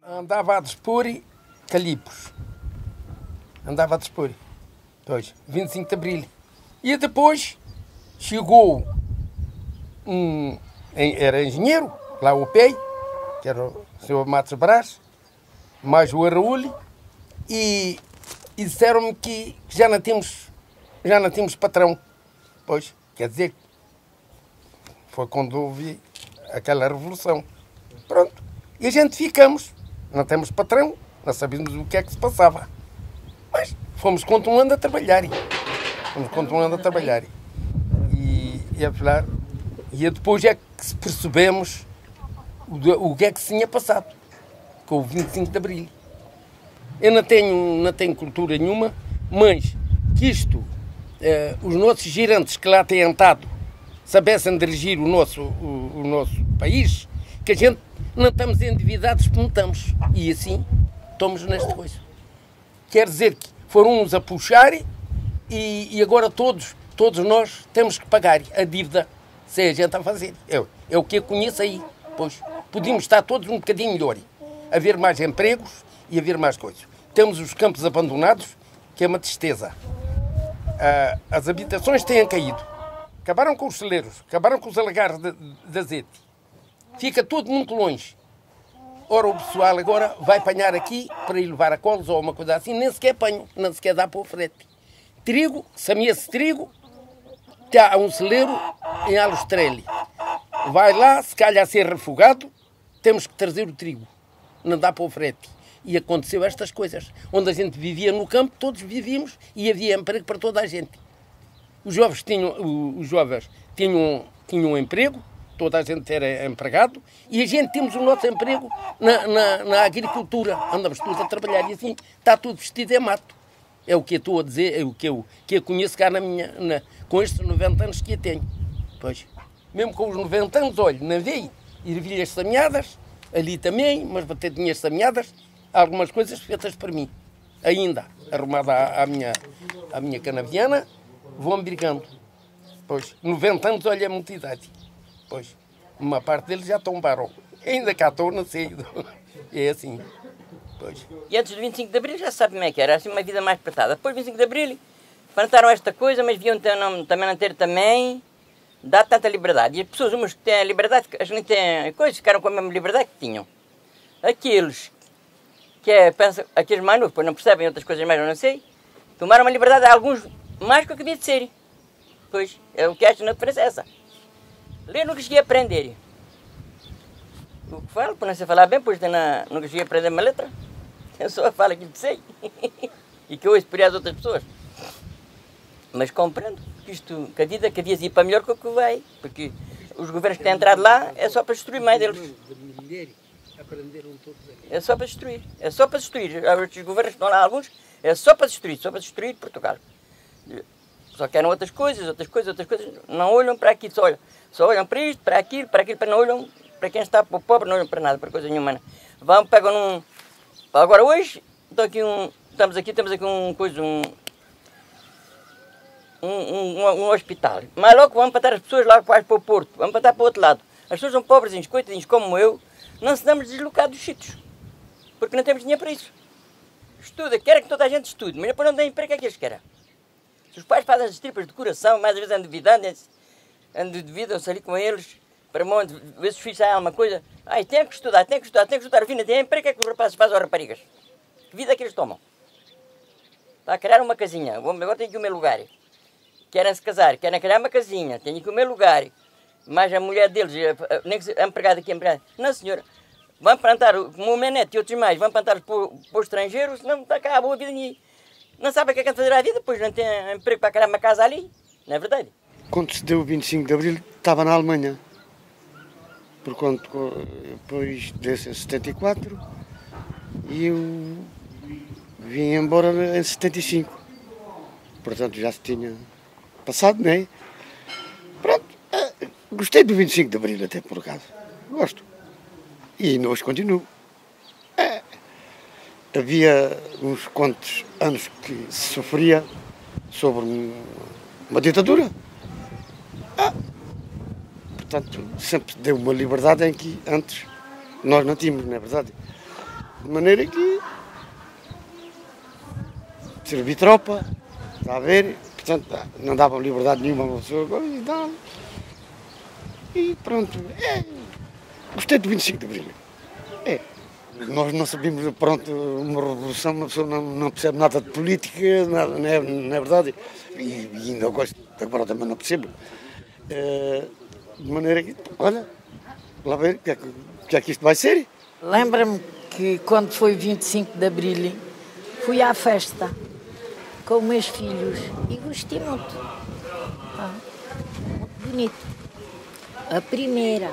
Andava a dispor calipos. Andava a dispor. Pois, 25 de Abril. E depois chegou era engenheiro, lá o pé, que era o Sr. Matos Brás, mais o Arraúli, e disseram-me que já não tínhamos patrão. Pois, quer dizer, foi quando houve aquela revolução. Pronto. E a gente ficamos. Não temos patrão, não sabíamos o que é que se passava. Mas fomos continuando a trabalhar. E depois é que percebemos o que é que se tinha passado com o 25 de Abril. Eu não tenho cultura nenhuma, mas que isto, os nossos girantes que lá têm estado, soubessem dirigir o nosso país, que a gente não estamos endividados como estamos. E assim estamos nesta coisa. Quer dizer que foram uns a puxar e agora todos nós temos que pagar a dívida se a gente a fazer. É o que eu conheço aí. Pois, podíamos estar todos um bocadinho melhor. Haver mais empregos e haver mais coisas. Temos os campos abandonados, que é uma tristeza. As habitações têm caído. Acabaram com os celeiros, acabaram com os alagares de azeite. Fica tudo muito longe. Ora, o pessoal agora vai apanhar aqui para ir levar a colos ou uma coisa assim, nem sequer apanham, nem sequer dá para o frete. Trigo, semeia-se trigo, há um celeiro em Alostrelli. Vai lá, se calhar a ser refogado, temos que trazer o trigo. Não dá para o frete. E aconteceu estas coisas. Onde a gente vivia no campo, todos vivíamos e havia emprego para toda a gente. Os jovens tinham um emprego, toda a gente era empregado, e a gente temos o nosso emprego na agricultura. Andamos todos a trabalhar e assim está tudo vestido em mato. É o que eu estou a dizer, é o que eu conheço cá com estes 90 anos que eu tenho. Pois, mesmo com os 90 anos, olha, não vi ervilhas semeadas, ali também, mas batedinhas semeadas, algumas coisas feitas por mim. Ainda, arrumada à minha canaviana, vou-me brigando. Pois, 90 anos, olha, é muita idade. Pois, uma parte deles já tombaram. Ainda cá estou, não sei. É assim. Pois. E antes do 25 de Abril já se sabe como é que era, assim uma vida mais apertada. Depois do 25 de Abril, plantaram esta coisa, mas deviam também não ter dá tanta liberdade. E as pessoas, umas que têm a liberdade, as que não têm coisas, ficaram com a mesma liberdade que tinham. Aqueles aqueles mais novos, pois não percebem outras coisas mais, eu não sei, tomaram uma liberdade, alguns mais do que devia de ser. Pois, é o que acho na diferença é essa. Ler nunca cheguei a aprender. O que falo, por não sei falar bem, pois nunca cheguei a aprender uma letra. Eu só falo aquilo que sei. E que eu ouço por as outras pessoas. Mas compreendo que isto, que a vida cada dia ir para melhor que o que vai. Porque os governos que têm entrado lá é só para destruir mais deles. É só para destruir. É só para destruir. Os governos que estão lá, alguns, é só para destruir Portugal. Só querem outras coisas. Não olham para aqui, só olham para isto, para aquilo, para não olham para quem está pobre, não olham para nada, para coisa nenhuma. Vão, pegam num... Agora hoje, temos aqui um hospital. Mas logo vamos para as pessoas lá quase para o Porto, vamos para o outro lado. As pessoas são pobrezinhos, coitadinhos como eu, não se damos deslocar dos sítios, porque não temos dinheiro para isso. Estuda, quer que toda a gente estude, mas depois não tem emprego, o que é que eles querem? Se os pais fazem as tripas de coração, mais às vezes endividam-se ali com eles, para ver se os filhos saem alguma coisa. Ai, tem que estudar, afinal tem emprego, o que é que os rapazes fazem às raparigas? Que vida é que eles tomam? Para criar uma casinha, agora tenho aqui o meu lugar. Querem se casar, querem criar uma casinha, tenho aqui o meu lugar. Mas a mulher deles, nem que empregada aqui, empregada. Não, senhora, vão plantar, como o meu neto e outros mais, vão plantar para o estrangeiro, senão está cá a boa vida. Não sabe o que é que fazer a vida, pois não tem emprego para criar uma casa ali. Não é verdade? Quando se deu o 25 de Abril, estava na Alemanha. Porquanto, depois desse em 74, e eu vim embora em 75. Portanto, já se tinha passado, não é? Pronto, gostei do 25 de Abril até por acaso. Gosto. E ainda hoje continuo. Havia uns quantos anos que se sofria sobre uma ditadura. Portanto, sempre deu uma liberdade em que antes nós não tínhamos, não é verdade? De maneira que servi tropa, está a ver? Portanto, não davam liberdade nenhuma a uma pessoa e tal. E pronto, gostei do 25 de Abril. Nós não sabíamos, pronto, uma revolução, uma pessoa não percebe nada de política, nada, não é verdade? E ainda gosto, agora também não percebo. De maneira que, olha, lá ver o que é que isto vai ser. Lembra-me que quando foi 25 de Abril, fui à festa com meus filhos e gostei muito. Muito bonito. A primeira,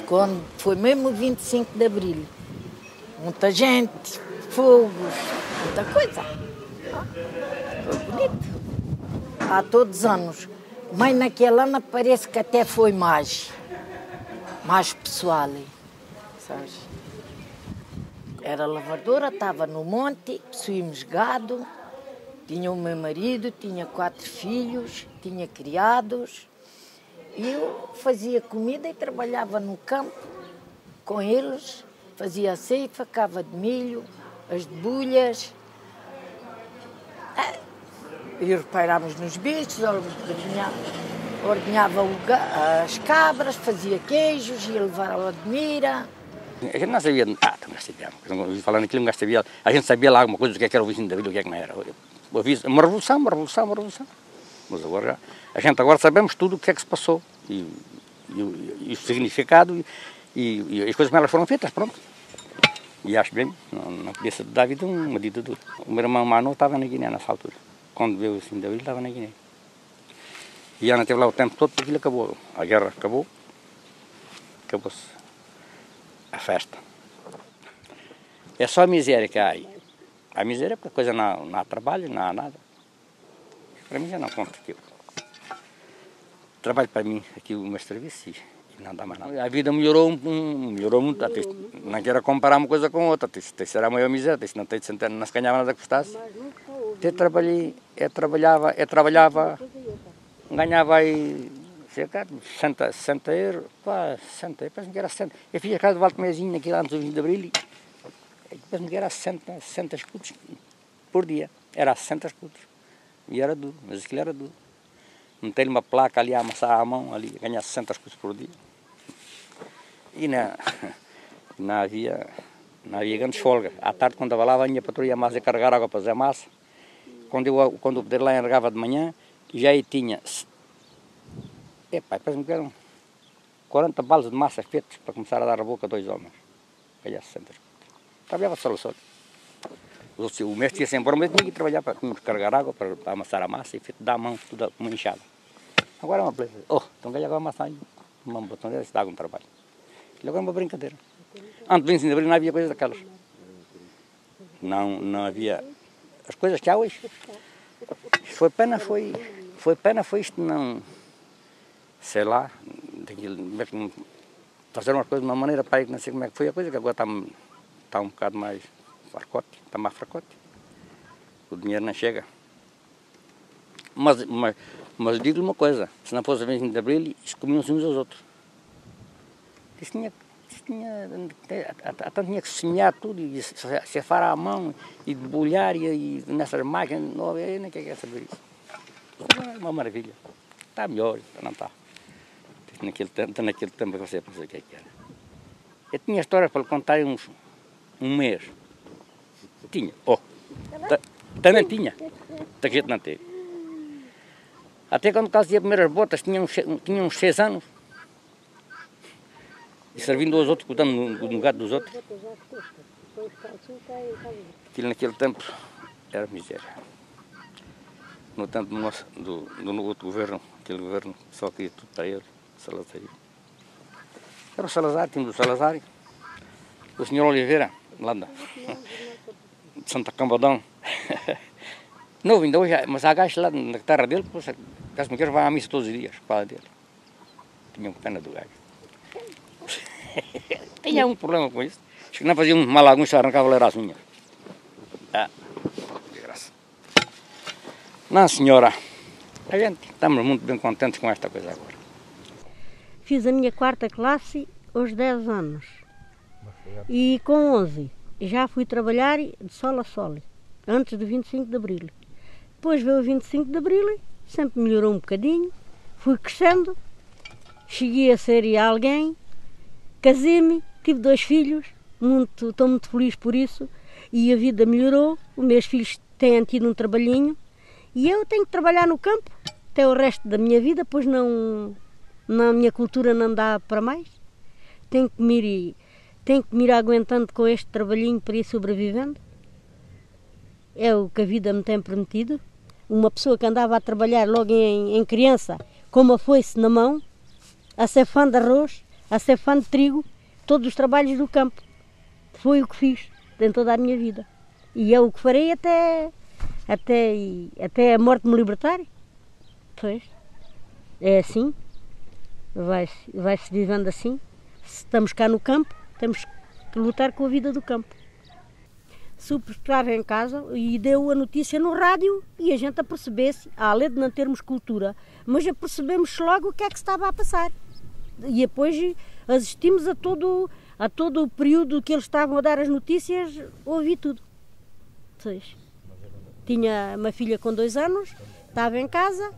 quando foi mesmo o 25 de Abril, muita gente, fogos, muita coisa. Foi bonito. Há todos os anos. Mas naquele ano parece que até foi mais pessoal. Sabes? Era lavradora, estava no monte, possuímos gado, tinha o meu marido, tinha 4 filhos, tinha criados. E eu fazia comida e trabalhava no campo com eles, fazia a ceifa, cava de milho, as debulhas. E reparámos nos bichos, ordenhava as cabras, fazia queijos, ia levar a Admira. A gente não sabia, falando aquilo, não sabia. A gente sabia lá alguma coisa do que era o 25 de Abril, o que é que não era. Uma revolução. Mas agora, a gente agora sabemos tudo o que é que se passou e o significado e as coisas como elas foram feitas, pronto. E acho bem, não podia ser da vida uma ditadura. O meu irmão Manu estava na Guiné nessa altura. Quando veio o 25 de Abril, estava na Guiné. E Ana esteve lá o tempo todo porque aquilo acabou. A guerra acabou, acabou-se a festa. É só a miséria que há aí. A miséria é porque a coisa não há trabalho, não há nada. Para mim já não conta aquilo. Trabalho para mim aqui o meu serviço e não dá mais nada. A vida melhorou muito. Não quero comparar uma coisa com outra. Será a maior miséria, não se ganhava nada que custasse. Trabalhava, ganhava aí cerca de 60 euros, quase 60, parece que era 60. Eu fiz a casa de Valtemezinho aqui antes do 20 de Abril e parece que era 60 escudos por dia. Era 60 escudos. E era duro, mas aquilo era duro. Não tem uma placa ali a amassar à mão, ali, ganhar 60 escudos por dia. E não havia grandes folgas. À tarde, quando estava lá, vinha a patrulha massa a carregar água para fazer massa. Quando o pedreiro lá enregava de manhã, já aí tinha... parece-me que eram 40 balas de massa feitas para começar a dar a boca a 2 homens. Ganhar 60 escudos. Trabalhava só. O mestre ia sempre embora, mas tinha que trabalhar para carregar água, para amassar a massa e dar a mão, tudo uma enxada. Agora é uma beleza. Então ganha agora a massa, uma botoneira, se dá algum trabalho. Aquilo agora é uma brincadeira. Antes do 25 de Abril não havia coisas daquelas. Não havia as coisas que há hoje. Foi pena isto não... Sei lá, fazer umas coisas de uma maneira para ir, não sei como é que foi a coisa, que agora está um bocado mais fracote. O dinheiro não chega. Mas digo-lhe uma coisa, se não fosse o 25 de Abril, comiam-se uns aos outros. Isso tinha que semear tudo, e cefar à mão, e debulhar, e nessas máquinas, eu nem quero saber isso. É uma maravilha. Está melhor, não está. Naquele tempo que você pensou o que é que era. Eu tinha histórias para lhe contar em um mês. Tinha. Também tinha. Da gente não teve. Até quando fazia as primeiras botas, tinha uns 6 anos. E servindo aos outros, cuidando no gado dos outros. Aquilo naquele tempo era miséria. No tempo do outro governo, aquele governo só queria tudo para ele, Salazar. Era o Salazar, tínhamos o Salazar. O senhor Oliveira, lá de Santa Cambadão. Não, ainda hoje, mas há gajos lá na terra dele, as mulheres vão à missa todos os dias, para dele. Tinha pena do gajo. Tinha um problema com isso. Acho que não fazia mal a alguns, só arrancava as unhas. De graça. Não, senhora. A gente estamos muito bem contentes com esta coisa agora. Fiz a minha 4ª classe aos 10 anos. E com 11 já fui trabalhar de sol a sol, antes do 25 de Abril. Depois veio o 25 de Abril, sempre melhorou um bocadinho, fui crescendo, cheguei a ser alguém, casei-me, tive 2 filhos, estou muito feliz por isso, e a vida melhorou, os meus filhos têm tido um trabalhinho, e eu tenho que trabalhar no campo até o resto da minha vida, pois não, na minha cultura não dá para mais. Tenho que me ir aguentando com este trabalhinho para ir sobrevivendo. É o que a vida me tem permitido. Uma pessoa que andava a trabalhar logo em criança, com uma foice na mão, a ser fã de arroz, a ser fã de trigo, todos os trabalhos do campo. Foi o que fiz em toda a minha vida. E é o que farei até a morte me libertar. Pois, é assim, vai-se vivendo assim. Se estamos cá no campo, temos que lutar com a vida do campo. Supe estar em casa e deu a notícia no rádio e a gente apercebesse, além de não termos cultura, mas apercebemos logo o que é que estava a passar. E depois assistimos a todo o período que eles estavam a dar as notícias, ouvi tudo. Pois. Tinha uma filha com 2 anos, estava em casa,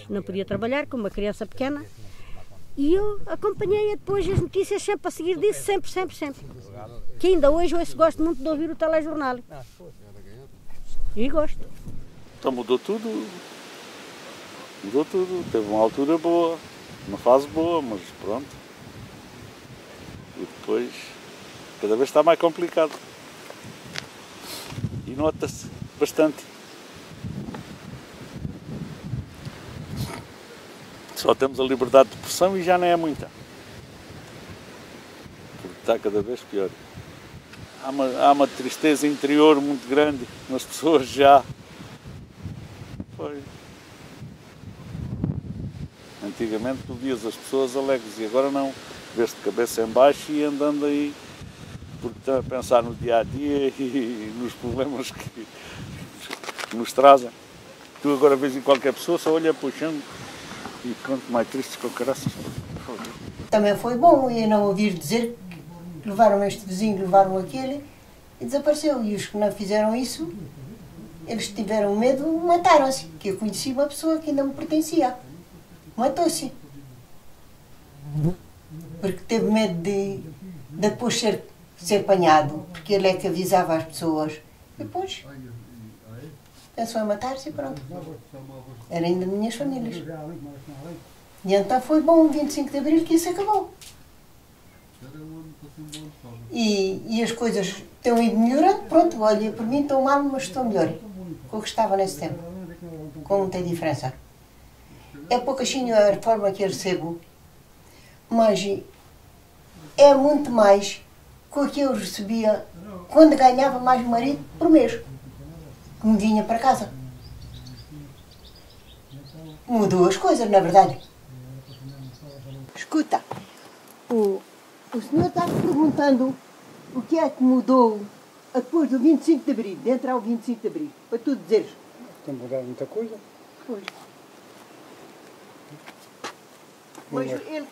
não podia trabalhar com uma criança pequena. E eu acompanhei depois as notícias sempre a seguir disso, sempre. Que ainda hoje gosto muito de ouvir o telejornal. E gosto. Então mudou tudo. Teve uma altura boa, uma fase boa, mas pronto. E depois, cada vez está mais complicado. E nota-se bastante. Só temos a liberdade de expressão e já não é muita. Porque está cada vez pior. Há uma tristeza interior muito grande nas pessoas já. Foi. Antigamente tu vias as pessoas alegres e agora não. Vês de cabeça em baixo e andando aí porque estão a pensar no dia a dia e nos problemas que nos trazem. Tu agora vês em qualquer pessoa, só olha para o chão e pronto, mais tristes com caraças. Também foi bom eu não ouvir dizer que levaram este vizinho, levaram aquele e desapareceu. E os que não fizeram isso, eles tiveram medo, mataram-se. Que eu conheci uma pessoa que ainda me pertencia. Matou-se. Porque teve medo de depois ser apanhado, porque ele é que avisava as pessoas. E depois pensou em matar-se e pronto. Era ainda minhas famílias. E então foi bom o 25 de Abril que isso acabou. E as coisas estão indo melhorando. Pronto, olha, por mim estão mal, mas estão melhor. Com o que estava nesse tempo. Como não tem diferença. É pouquinho a reforma que eu recebo, mas é muito mais com o que eu recebia quando ganhava mais marido por mês, que me vinha para casa. Mudou as coisas, na verdade. Escuta, o senhor está perguntando o que é que mudou depois do 25 de Abril, de entrar o 25 de Abril, para tu dizeres. Tem mudado muita coisa. Pois. Mas ele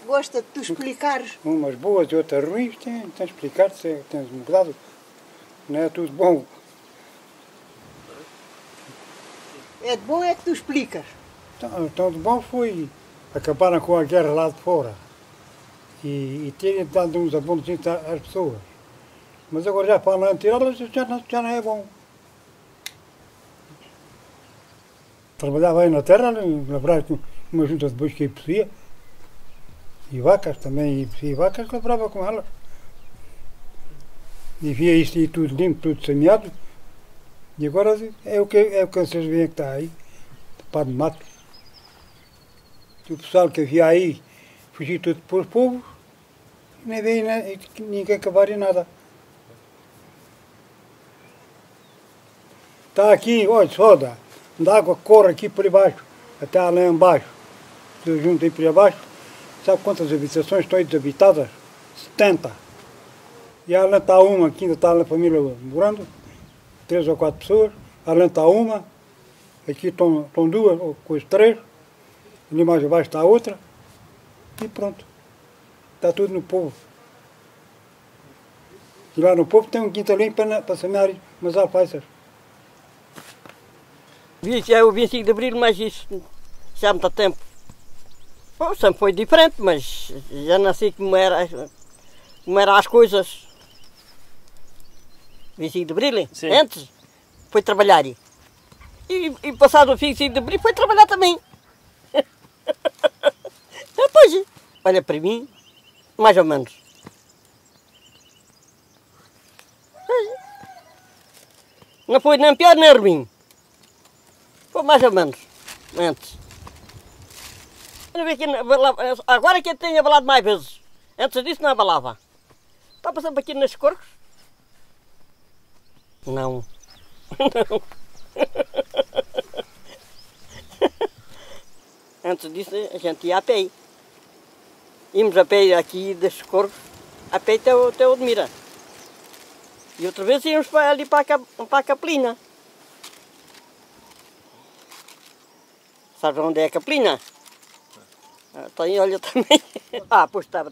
gosta de tu explicares. Umas boas e outras ruins, tem de explicar, tens mudado. Não é tudo bom. É de bom é que tu explicas. Então de bom foi acabaram com a guerra lá de fora e terem dado uns abonos às pessoas. Mas agora já para não tirá-las já não é bom. Trabalhava aí na terra, lavrava uma junta de bois que possuía, e vacas também, e vacas lavrava com elas. E via isto e tudo limpo, tudo semeado, e agora é o que vocês veem que está aí, tapado de mato. E o pessoal que havia aí fugiu tudo para os povos, e nem veio ninguém acabar em nada. Está aqui, olha, soda, a água corre aqui por baixo, até lá embaixo. Se juntem por baixo, sabe quantas habitações estão aí desabitadas? 70. E além está uma, aqui ainda está na família morando, 3 ou 4 pessoas, além está uma, aqui estão 2, ou coisa 3, ali mais abaixo está outra, e pronto. Está tudo no povo. E lá no povo tem um quintalinho para semear umas alfaces. É o 25 de Abril, mas isso já há muito tempo. Bom, sempre foi diferente, mas já nasci como eram as coisas. 25 de Abril, sim. Antes foi trabalhar. E passado o 25 de Abril foi trabalhar também. Pois, olha para mim, mais ou menos. Não foi nem pior nem ruim. Foi mais ou menos, antes. Agora que eu tenho abalado mais vezes. Antes disso não abalava. Está passando aqui nas corcos? Não. Não. Antes disso a gente ia a pé. Íamos a pé aqui destes corcos, a pé até o Admira. E outra vez íamos ali para a Capelina. Sabe onde é a Capelina? Está aí, olha também. Pois estava.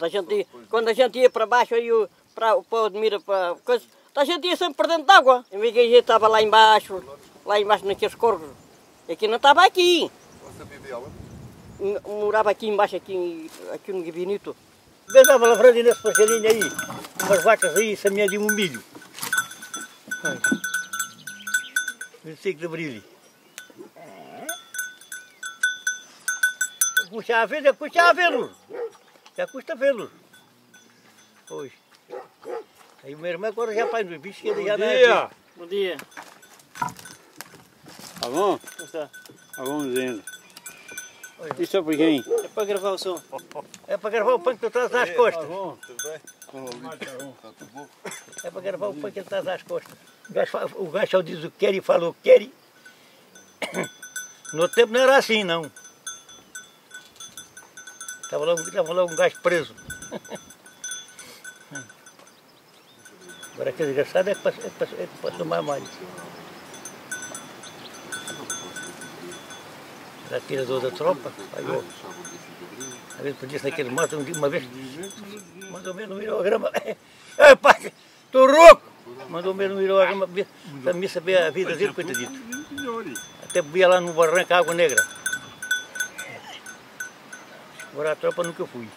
Quando a gente ia para baixo, aí para o Admira, para coisa, a gente ia sempre por dentro d'água. Em vez que a gente estava lá embaixo naqueles corcos. Aqui não estava aqui. Você vivia onde? Morava aqui embaixo, aqui no Gabinito. Estava lavrando nesse passarinho aí, umas vacas aí, semeando um milho. 25 de Abril. Custa a vê-los. Já custa vê-los. Pois. Aí o meu irmão agora já faz nos bichos que ele já não é. Bom dia. Tá bom? Como está? Tá bonzinho. Isso é para quem? É para gravar o som. É para gravar o pão que tu traz às costas. Tá bom, tudo bem? Tá bom. É para gravar o pão que ele traz às costas. O gajo só diz o que quer e fala o que quer. No outro tempo não era assim, não. Estava lá um gajo preso. Agora que desgraçado é para tomar mais. Era tirador da tropa. Aí eu, a vez por isso naquele mato, uma vez, mandou mesmo no mirograma. Ei, pai, estou rouco! Mandou mesmo no mirograma para me saber a vida dele, coitadito. Até bebia lá no barranco Água Negra. Agora a tropa nunca fui.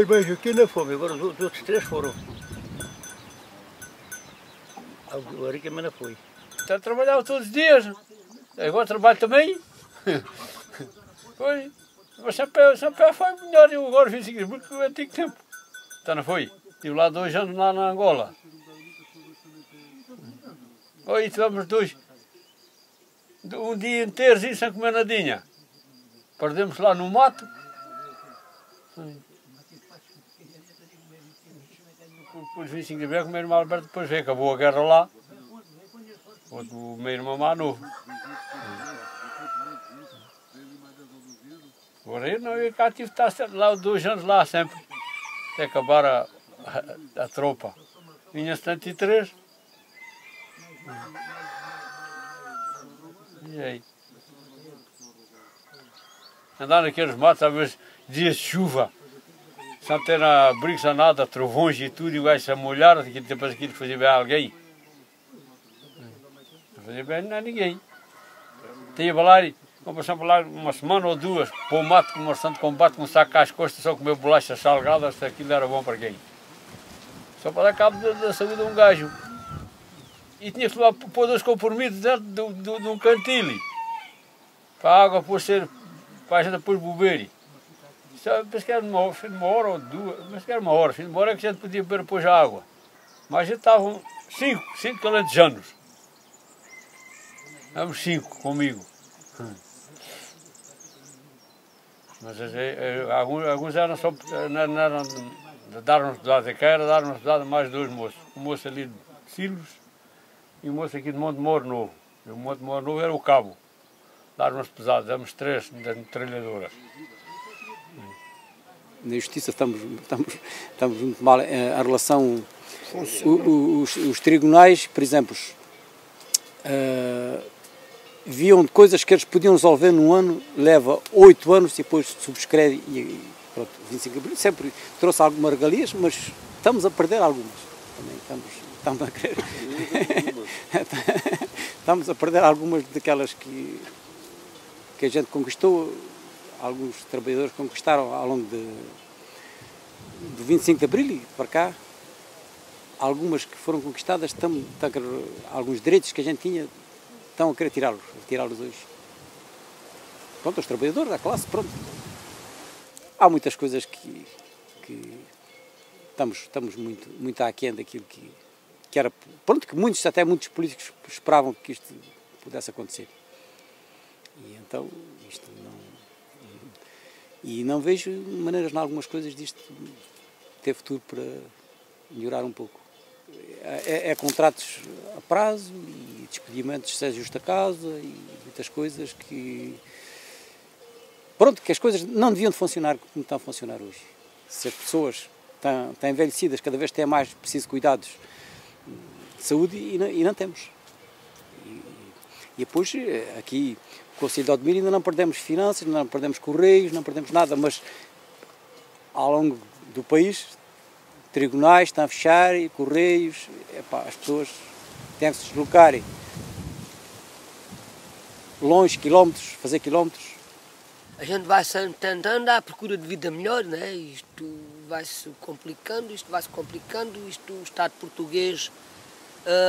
Mas aqui não fomos, agora os outros três foram. O Arica não foi. Eu trabalhava todos os dias, agora trabalho também. Foi. Mas sempre foi melhor, eu agora fiz isso porque eu tinha tempo. Então não foi? Estive lá 2 anos lá na Angola. Aí tivemos um dia inteiro assim, sem comer nadinha. Perdemos lá no mato. Depois 25 de abril, o meu irmão Alberto depois veio, acabou a guerra lá. O meu irmão mais novo. Agora eu não, eu cá tive que estar lá 2 anos lá sempre, até acabar a tropa. Vinha em 73. E aí? Andar naqueles matos, às vezes dias de chuva, sem ter abrigos a nada, trovões e tudo, e o gajo se a molhar, depois aquilo que fazia bem a alguém. Não fazia bem a ninguém. Tinha balari, passava lá uma semana ou 2, para o mato, com um bastante combate, com um saco às costas, só comer bolachas salgadas, se aquilo era bom para quem. Só para dar cabo da saúde de um gajo. E tinha que pôr 2 comprimidos dentro de um cantil, para a água para a gente depois beber. Penso que era uma hora ou 2, penso que era uma hora é que a gente podia beber depois a água. Mas a gente estavam 5 calantejanos. Éramos 5 comigo. Mas alguns eram só, não eram de dar uma estudada de Queira, dar uma estudada mais 2 moços. Um moço ali de Silos e um moço aqui de Monte Moro Novo. E o Monte Moro Novo era o cabo. Dar umas pesadas, damos 3 metralhadoras. Na justiça estamos muito mal. A relação, os tribunais, por exemplo, viam de coisas que eles podiam resolver num ano, leva 8 anos e depois subscreve pronto, 25 de Abril sempre trouxe algumas regalias, mas estamos a perder algumas. Também estamos a querer. Estamos a perder algumas daquelas que a gente conquistou, alguns trabalhadores conquistaram ao longo do 25 de Abril e para cá. Algumas que foram conquistadas, alguns direitos que a gente tinha, estão a querer tirá-los hoje. Pronto, os trabalhadores da classe, pronto. Há muitas coisas que estamos muito aquém daquilo que era, pronto, que até muitos políticos esperavam que isto pudesse acontecer. E então, isto não... E não vejo maneiras em algumas coisas disto ter futuro para melhorar um pouco. É contratos a prazo e despedimentos sem justa causa e muitas coisas que... Pronto, que as coisas não deviam de funcionar como estão a funcionar hoje. Se as pessoas estão envelhecidas, cada vez têm mais preciso cuidados de saúde e não temos. E depois, aqui, com o Conselho de Odmira ainda não perdemos finanças, não perdemos correios, não perdemos nada, mas ao longo do país, tribunais estão a fechar, e correios, as pessoas têm que se deslocar longe, quilómetros, fazer quilómetros. A gente vai tentando à procura de vida melhor, né? Isto vai-se complicando, o Estado português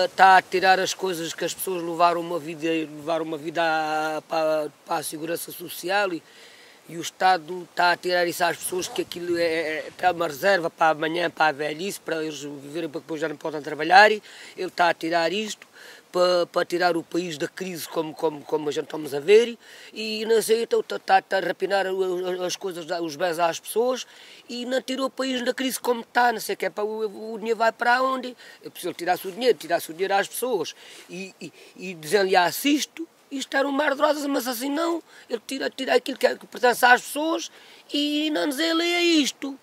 está a tirar as coisas que as pessoas levaram uma vida para a segurança social e o Estado está a tirar isso às pessoas, que aquilo está uma reserva para amanhã, para a velhice, para eles viverem, para depois já não podem trabalhar. Ele está a tirar isto para tirar o país da crise, como a gente estamos a ver, e não sei, então está a rapinar as coisas, os bens às pessoas, e não tirou o país da crise como está, não sei o que é, o dinheiro vai para onde? É preciso tirasse o dinheiro às pessoas, e desenliasse isto era um mar de rosas, mas assim não, ele tira aquilo que pertence às pessoas, e não desenlia isto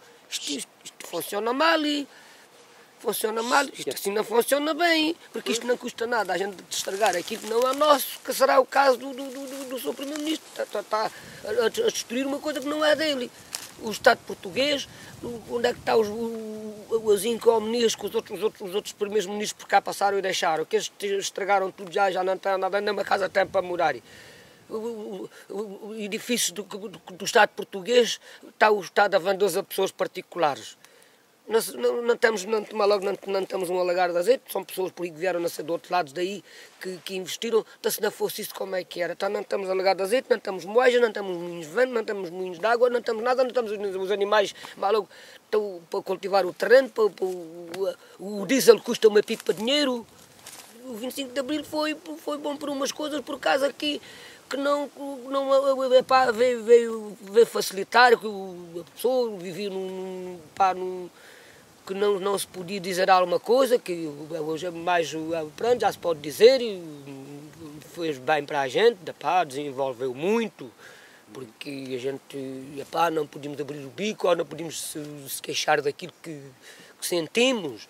funciona mal, isto assim não funciona bem, porque isto não custa nada a gente estragar aquilo que não é nosso, que será o caso do seu Primeiro-Ministro, está a destruir uma coisa que não é dele. O Estado português, onde é que está os incomunias que os outros primeiros ministros por cá passaram e deixaram, que eles estragaram tudo, já não tem nada, nem uma casa tem para morar. O edifício do Estado português está o Estado a vender a pessoas particulares. Não temos um alagar de azeite, são pessoas por aí que vieram nascer do outro lado daí, que investiram, então se não fosse isso como é que era? Então não temos alagar de azeite, não temos moejas, não temos moinhos de vento, não temos moinhos de água, não temos nada, não temos os animais malucos para cultivar o terreno, o diesel custa uma pipa de dinheiro. O 25 de Abril foi bom por umas coisas, por causa aqui, que não veio facilitar, que a pessoa vivia que não se podia dizer alguma coisa, que hoje pronto, já se pode dizer, e fez bem para a gente, desenvolveu muito, porque a gente não podíamos abrir o bico, ou não podíamos se queixar daquilo que sentimos,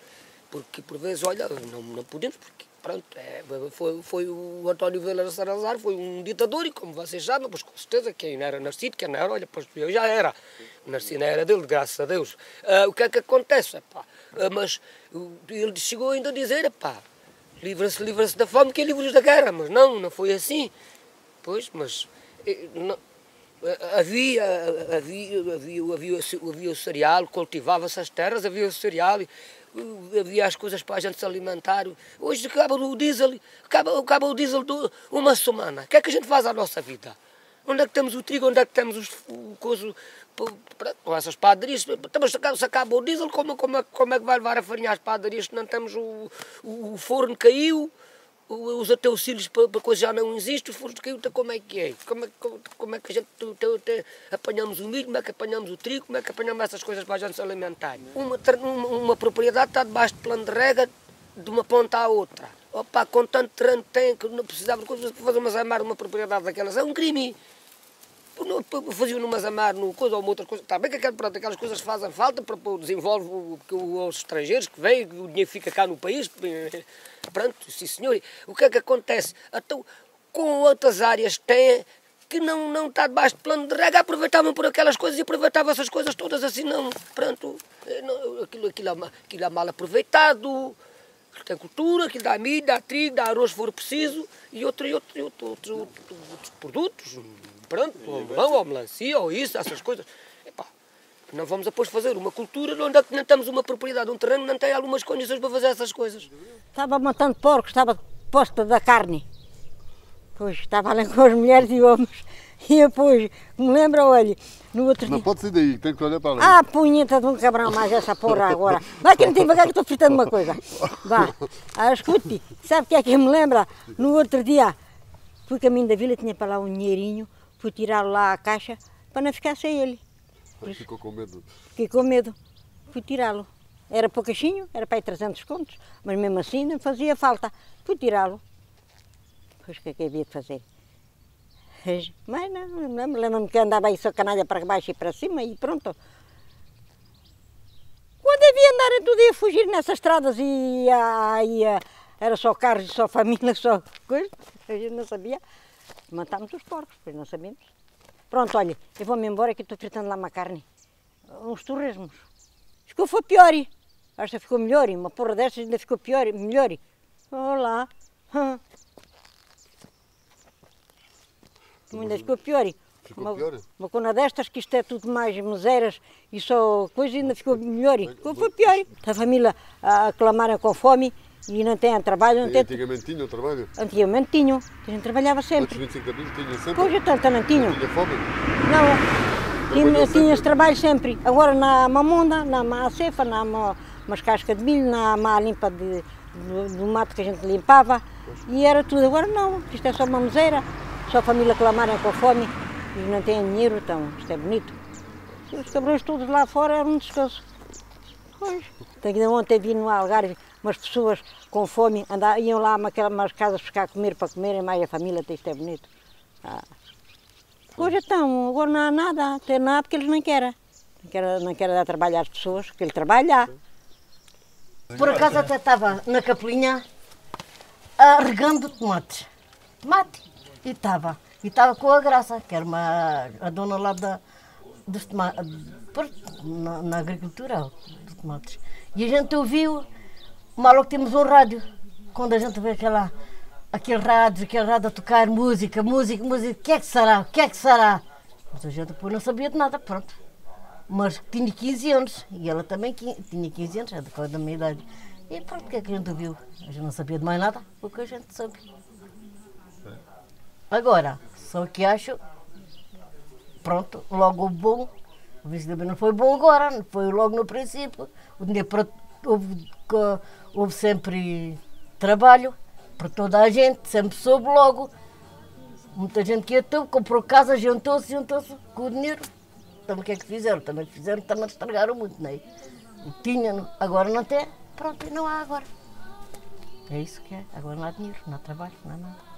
porque por vezes, olha, não podemos, porque pronto, foi o António Vieira Salazar, foi um ditador, e como vocês sabem, pois com certeza, quem não era nascido, quem não era, olha, pois eu já era, nasci na era dele, graças a Deus. O que é que acontece? Mas ele chegou ainda a dizer, livra-se da fome, que é livre da guerra, mas não foi assim. Pois, mas não, havia o cereal, cultivava-se as terras, havia o cereal, havia as coisas para a gente se alimentar. Hoje acaba o diesel uma semana. O que é que a gente faz à nossa vida? Onde é que temos o trigo, onde é que temos os coisas, essas padarias? Se acaba o diesel, como é que vai levar a farinha às padarias se não temos o forno caiu, os utensílios para coisa já não existe, o forno caiu, como é que é? Como é que a gente apanhamos o milho, como é que apanhamos o trigo, como é que apanhamos essas coisas para a gente se alimentar? Uma propriedade está debaixo de plano de rega de uma ponta à outra. Com tanto terreno tem, que não precisava de coisas para fazer uma zamar uma propriedade daquelas, é um crime. Faziam numa zamar, numa coisa ou uma outra coisa. Está bem que aquelas coisas fazem falta para desenvolver os estrangeiros que vêm, o dinheiro fica cá no país. Pronto, sim senhor. O que é que acontece? Então, com outras áreas tem, que não está debaixo de plano de rega, aproveitavam por aquelas coisas e aproveitavam essas coisas todas assim, não, pronto, aquilo é mal aproveitado, tem cultura, aquilo dá milho, dá trigo, dá arroz se for preciso, e outros produtos, pronto, ou melão, ou melancia, ou isso, essas coisas. Epá, não vamos depois fazer uma cultura onde é que não temos uma propriedade, um terreno não tem algumas condições para fazer essas coisas. Estava matando porcos, estava posta da carne. Pois, estava ali com as mulheres e homens. E depois, me lembro, olha, no outro dia... Não pode sair daí, tem que olhar para ali. Ah, punheta de um cabrão mais essa porra agora. Vai que não tem devagar que estou fritando uma coisa. Vá, escute, sabe o que é que me lembra? No outro dia, fui caminho da vila, tinha para lá um dinheirinho, fui tirá-lo lá à caixa, para não ficar sem ele. Ficou com medo? Fiquei com medo, fui tirá-lo. Era pouquinho, era para ir 300 contos, mas mesmo assim não fazia falta. Fui tirá-lo. Pois o que é que havia de fazer? Mas não, lembro-me que andava aí só canalha para baixo e para cima e pronto. Quando havia andar em tudo ia fugir nessas estradas e era só carros, só família, só coisa, a gente não sabia. Matámos os porcos, pois não sabíamos. Pronto, olha, eu vou-me embora que estou fritando lá uma carne. Uns torresmos. Ficou foi pior. Esta ficou melhor, uma porra destas ainda ficou pior, melhor. Olá. Ainda ficou pior. Ficou pior? Uma cona destas, que isto é tudo mais misérias e só coisa, ainda ficou melhor. Foi pior. A família a clamarem com fome e não têm trabalho. Não e antigamente tinham trabalho? Antigamente tinham. A gente trabalhava sempre. Antes 25 de abril tinham sempre? Pois, tanto não tinham. Não tinha fome? Não. Tinha trabalho sempre. Agora na mamunda, na má cefa, na umas cascas de milho, na má limpa do mato que a gente limpava. E era tudo. Agora não. Isto é só uma miséria. Só a família clamarem com fome e não têm dinheiro, então isto é bonito. Os cabrões todos lá fora eram um descanso. Pois. Ontem vi no Algarve umas pessoas com fome, iam lá umas casas buscar comer para comerem, mais a família, isto é bonito. Hoje então, agora não há nada, tem nada porque eles não querem. Não querem dar trabalho às pessoas, porque ele trabalha. Por acaso até estava na capelinha regando tomates. Tomate. E estava com a Graça, que era a dona lá dos tomates, na agricultura dos tomates. E a gente ouviu, mal que temos um rádio, quando a gente vê aquele rádio a tocar música, o que é que será? Mas a gente depois não sabia de nada, pronto. Mas tinha 15 anos, e ela também tinha 15 anos, é da minha idade. E pronto, o que é que a gente ouviu? A gente não sabia de mais nada, o que a gente sabe. Agora, só que acho, pronto, logo bom, o visto também não foi bom agora, não foi logo no princípio, o dinheiro houve sempre trabalho para toda a gente, sempre soube logo, muita gente que comprou casa, juntou-se com o dinheiro, então o que é que fizeram? Também estragaram muito, não é? Tinha, agora não tem, pronto, e não há agora. É isso que é, agora não há dinheiro, não há trabalho, não há nada.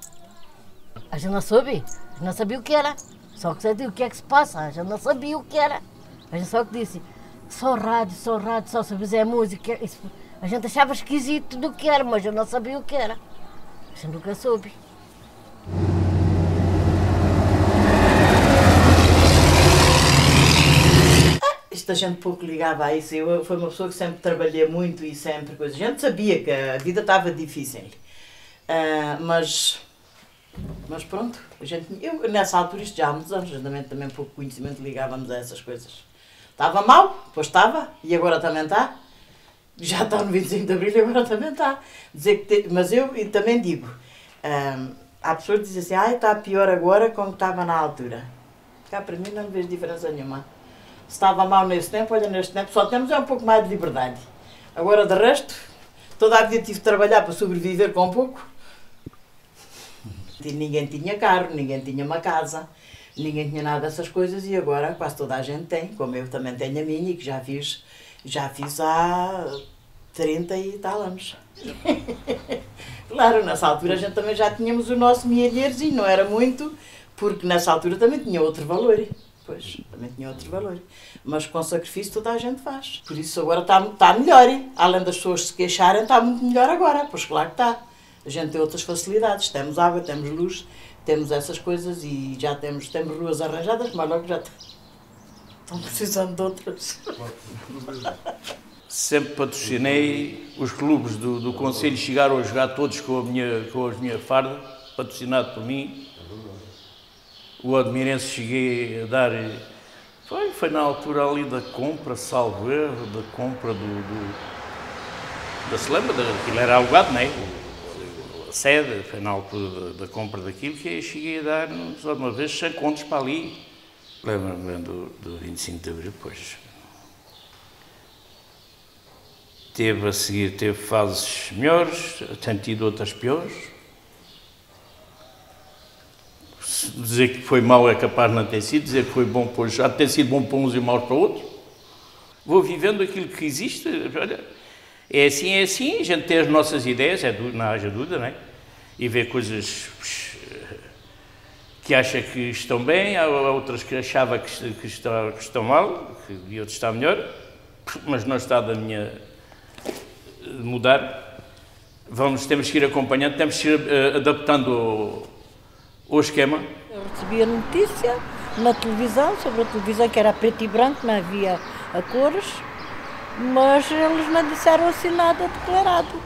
A gente não sabia o que era, só que sabia o que é que se passa, a gente não sabia o que era. A gente só que disse, só rádio, só sabia dizer música. A gente achava esquisito do que era, mas eu não sabia o que era. A gente nunca soube. Isto a gente pouco ligava a isso. Eu fui uma pessoa que sempre trabalhei muito e sempre coisa. A gente sabia que a vida estava difícil, mas pronto, eu nessa altura, isto já há muitos anos, também pouco conhecimento ligávamos a essas coisas. Estava mal, pois estava, e agora também está. Já está no 25 de Abril e agora também está. Mas eu também digo, há pessoas que dizem assim, está pior agora como estava na altura. Cá para mim não vejo diferença nenhuma. Se estava mal nesse tempo, olha, neste tempo só temos um pouco mais de liberdade. Agora, de resto, toda a vida tive de trabalhar para sobreviver com pouco. Ninguém tinha carro, ninguém tinha uma casa, ninguém tinha nada dessas coisas e agora quase toda a gente tem, como eu também tenho a minha e que já fiz há 30 e tal anos. Claro, nessa altura a gente também já tínhamos o nosso milheirzinho, não era muito, porque nessa altura também tinha outro valor. Pois, também tinha outro valor. Mas com sacrifício toda a gente faz. Por isso agora está melhor. Além das pessoas se queixarem, está muito melhor agora. Pois claro que está. A gente tem outras facilidades, temos água, temos luz, temos essas coisas e já temos ruas arranjadas, mas logo já estão precisando de outras. Sempre patrocinei os clubes do Conselho, chegaram a jogar todos com a minha farda, patrocinado por mim. O Admirense cheguei a dar, foi na altura ali da compra, salvo erro, da compra se lembra, aquilo era alugado, não é? A sede, foi na altura da compra daquilo que eu cheguei a dar, só uma vez, 100 contos para ali. Lembro-me do 25 de Abril, pois. Teve a seguir, teve fases melhores, tem tido outras piores. Dizer que foi mau é capaz de não ter sido, dizer que foi bom, pois já tem sido bom para uns e maus para outros. Vou vivendo aquilo que existe, olha, é assim, a gente tem as nossas ideias, não haja dúvida, não é? E vê coisas que acha que estão bem, há outras que achava que estão mal, que deviam estar melhor, mas não está da minha mudar. Temos que ir acompanhando, temos que ir adaptando ao esquema. Eu recebi a notícia na televisão, sobre a televisão que era preto e branco, não havia a cores, mas eles não disseram assim nada declarado.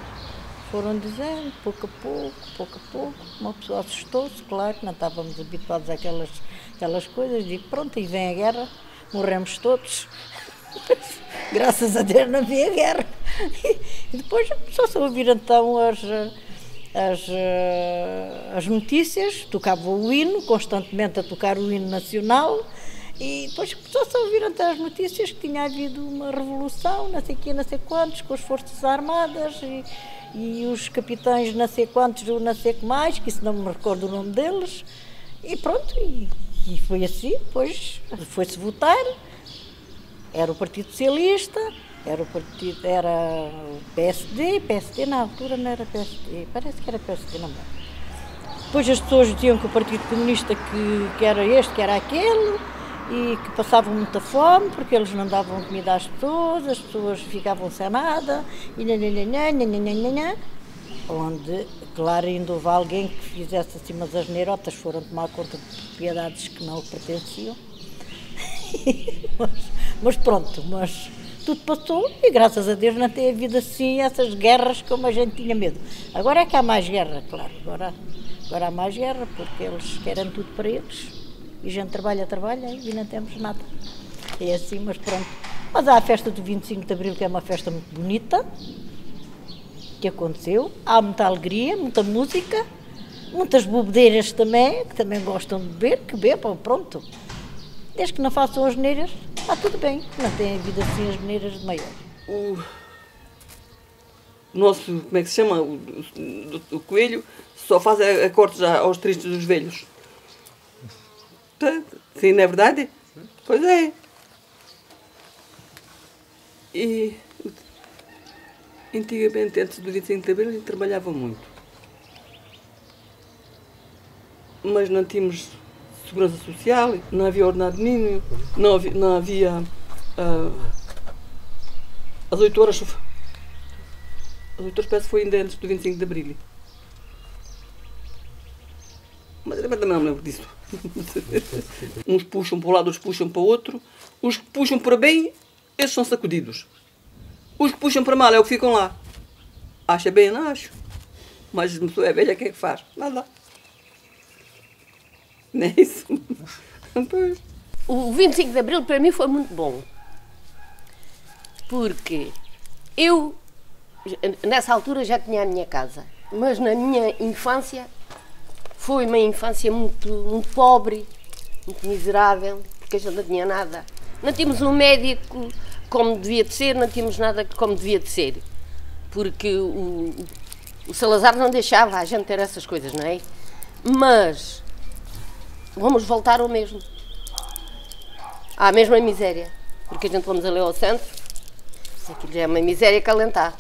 Foram dizendo, pouco a pouco, uma pessoa assustou-se, claro, não estávamos habituados àquelas coisas, digo, pronto, e vem a guerra, morremos todos. Graças a Deus não havia guerra. E depois começou-se a ouvir então as notícias, tocava o hino, constantemente a tocar o hino nacional, e depois começou-se a ouvir até as notícias que tinha havido uma revolução, não sei quê, não sei quantos, com as Forças Armadas e os capitães não sei quantos, não sei que mais, que isso não me recordo o nome deles, e pronto, e foi assim, depois foi-se votar, era o Partido Socialista, era o PSD na altura não era PSD, parece que era PSD, não. Depois as pessoas diziam que o Partido Comunista que era este, que era aquele, e que passavam muita fome, porque eles não davam comida às pessoas, as pessoas ficavam sem nada, e nananana, onde, claro, ainda houve alguém que fizesse assim umas asneirotas, foram tomar conta de propriedades que não pertenciam. mas pronto, tudo passou e graças a Deus não tem havido assim essas guerras como a gente tinha medo. Agora é que há mais guerra, claro, agora há mais guerra porque eles querem tudo para eles e a gente trabalha e não temos nada. É assim, mas pronto. Mas há a festa do 25 de Abril que é uma festa muito bonita, que aconteceu, há muita alegria, muita música, muitas bebedeiras também, que também gostam de beber, que bebam, pronto. Desde que não façam as neiras, está tudo bem. Não tem havido assim as neiras de maior. O nosso, como é que se chama? O coelho só faz cortes aos tristes dos velhos. Sim, não é verdade? Pois é. E antigamente, antes do 25 de Abril, trabalhava muito. Mas não tínhamos segurança social, não havia ordenado mínimo, não havia as 8 horas. As 8 horas parece que foi ainda antes do 25 de Abril. Mas também não me lembro disso. Uns puxam para um lado, outros puxam para o outro. Os que puxam para bem, esses são sacudidos. Os que puxam para mal é o que ficam lá. Acha bem, não acho. Mas se uma pessoa é velha, o que é que faz? Nada. Não é isso? O 25 de Abril para mim foi muito bom. Porque eu, nessa altura, já tinha a minha casa. Mas na minha infância, foi uma infância muito pobre, muito miserável, porque a gente não tinha nada. Não tínhamos um médico como devia de ser, não tínhamos nada como devia de ser. Porque o Salazar não deixava a gente ter essas coisas, não é? Mas vamos voltar ao mesmo. À mesma miséria. Porque a gente vamos ali ao centro, aquilo já é uma miséria calentar.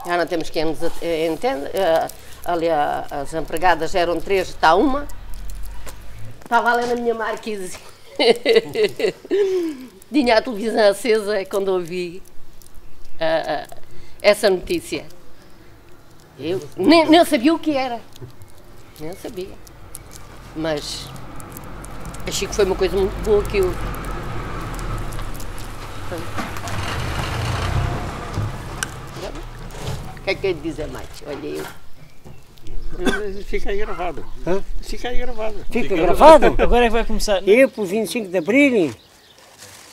Já não temos quem nos entenda. Ali as empregadas eram 3, está uma. Estava ali na minha marquise. Tinha a televisão acesa quando ouvi essa notícia. Eu nem sabia o que era. Nem sabia. Mas achei que foi uma coisa muito boa que eu... O que é que eu ia dizer mais? Olha, eu... Fica aí gravado. Hã? Fica aí gravado. Fica gravado? Agora é que vai começar. Eu, por 25 de Abril,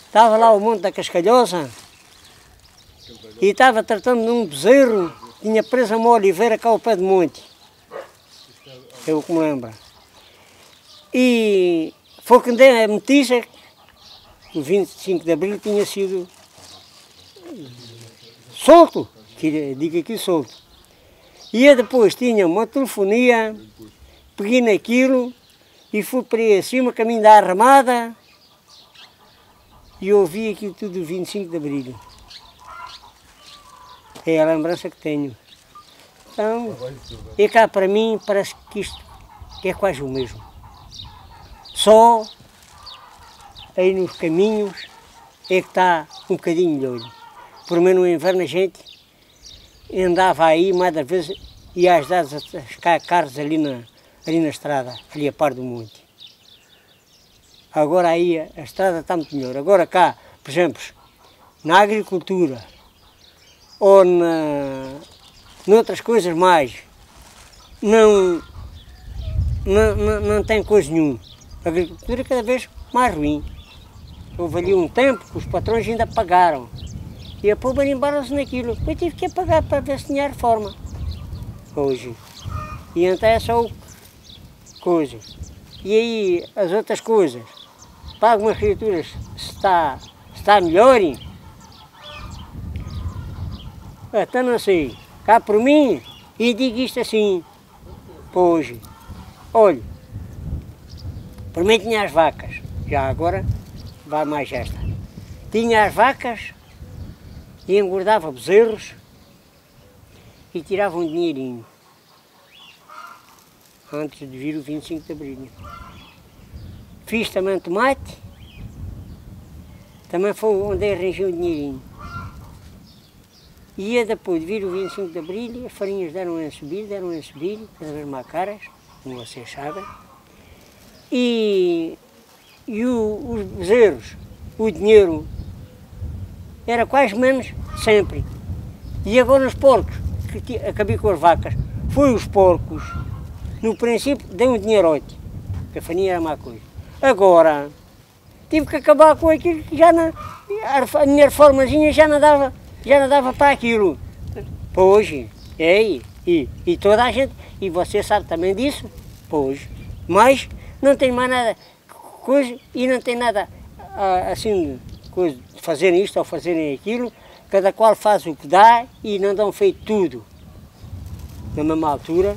estava lá ao Monte da Cascalhosa e estava tratando de um bezerro, tinha preso uma oliveira cá ao pé do monte. Eu que me lembro. E foi que dei a notícia que o 25 de Abril tinha sido solto, que digo aqui solto. E eu depois tinha uma telefonia, peguei naquilo e fui para aí acima, caminho da Armada, e ouvi aquilo tudo do 25 de Abril. É a lembrança que tenho. Então, e cá para mim parece que isto é quase o mesmo. Só aí nos caminhos é que está um bocadinho melhor. Por menos no inverno a gente andava aí, mais das vezes ia às dadas a carros ali na estrada, ali a par do monte. Agora aí a estrada está muito melhor. Agora cá, por exemplo, na agricultura ou noutras coisas mais, não tem coisa nenhuma. A agricultura é cada vez mais ruim. Houve ali um tempo que os patrões ainda pagaram. E a povo embora-se naquilo. Eu tive que pagar para ver se tinha reforma. Hoje. E então é só coisa. E aí as outras coisas. Para algumas criaturas está melhor. Até não sei. Cá por mim, e digo isto assim. Hoje. Olha. Por mim tinha as vacas. Já agora vai mais esta. Tinha as vacas. E engordava bezerros e tirava um dinheirinho antes de vir o 25 de Abril. Fiz também tomate, também foi onde arranjei um dinheirinho. E depois de vir o 25 de Abril, as farinhas deram a subir, cada vez mais caras, como vocês sabem. E os bezerros, o dinheiro, era quase menos sempre. E agora os porcos, que acabei com as vacas, foi os porcos. No princípio dei um dinheirote, que a farinha era má coisa. Agora, tive que acabar com aquilo que já não, a minha reformazinha já não dava para aquilo. Pois, e toda a gente, e você sabe também disso, pois, mas não tem mais nada, coisa, e não tem nada assim, coisa, de fazerem isto ou fazerem aquilo, cada qual faz o que dá e não dão feito tudo na mesma altura.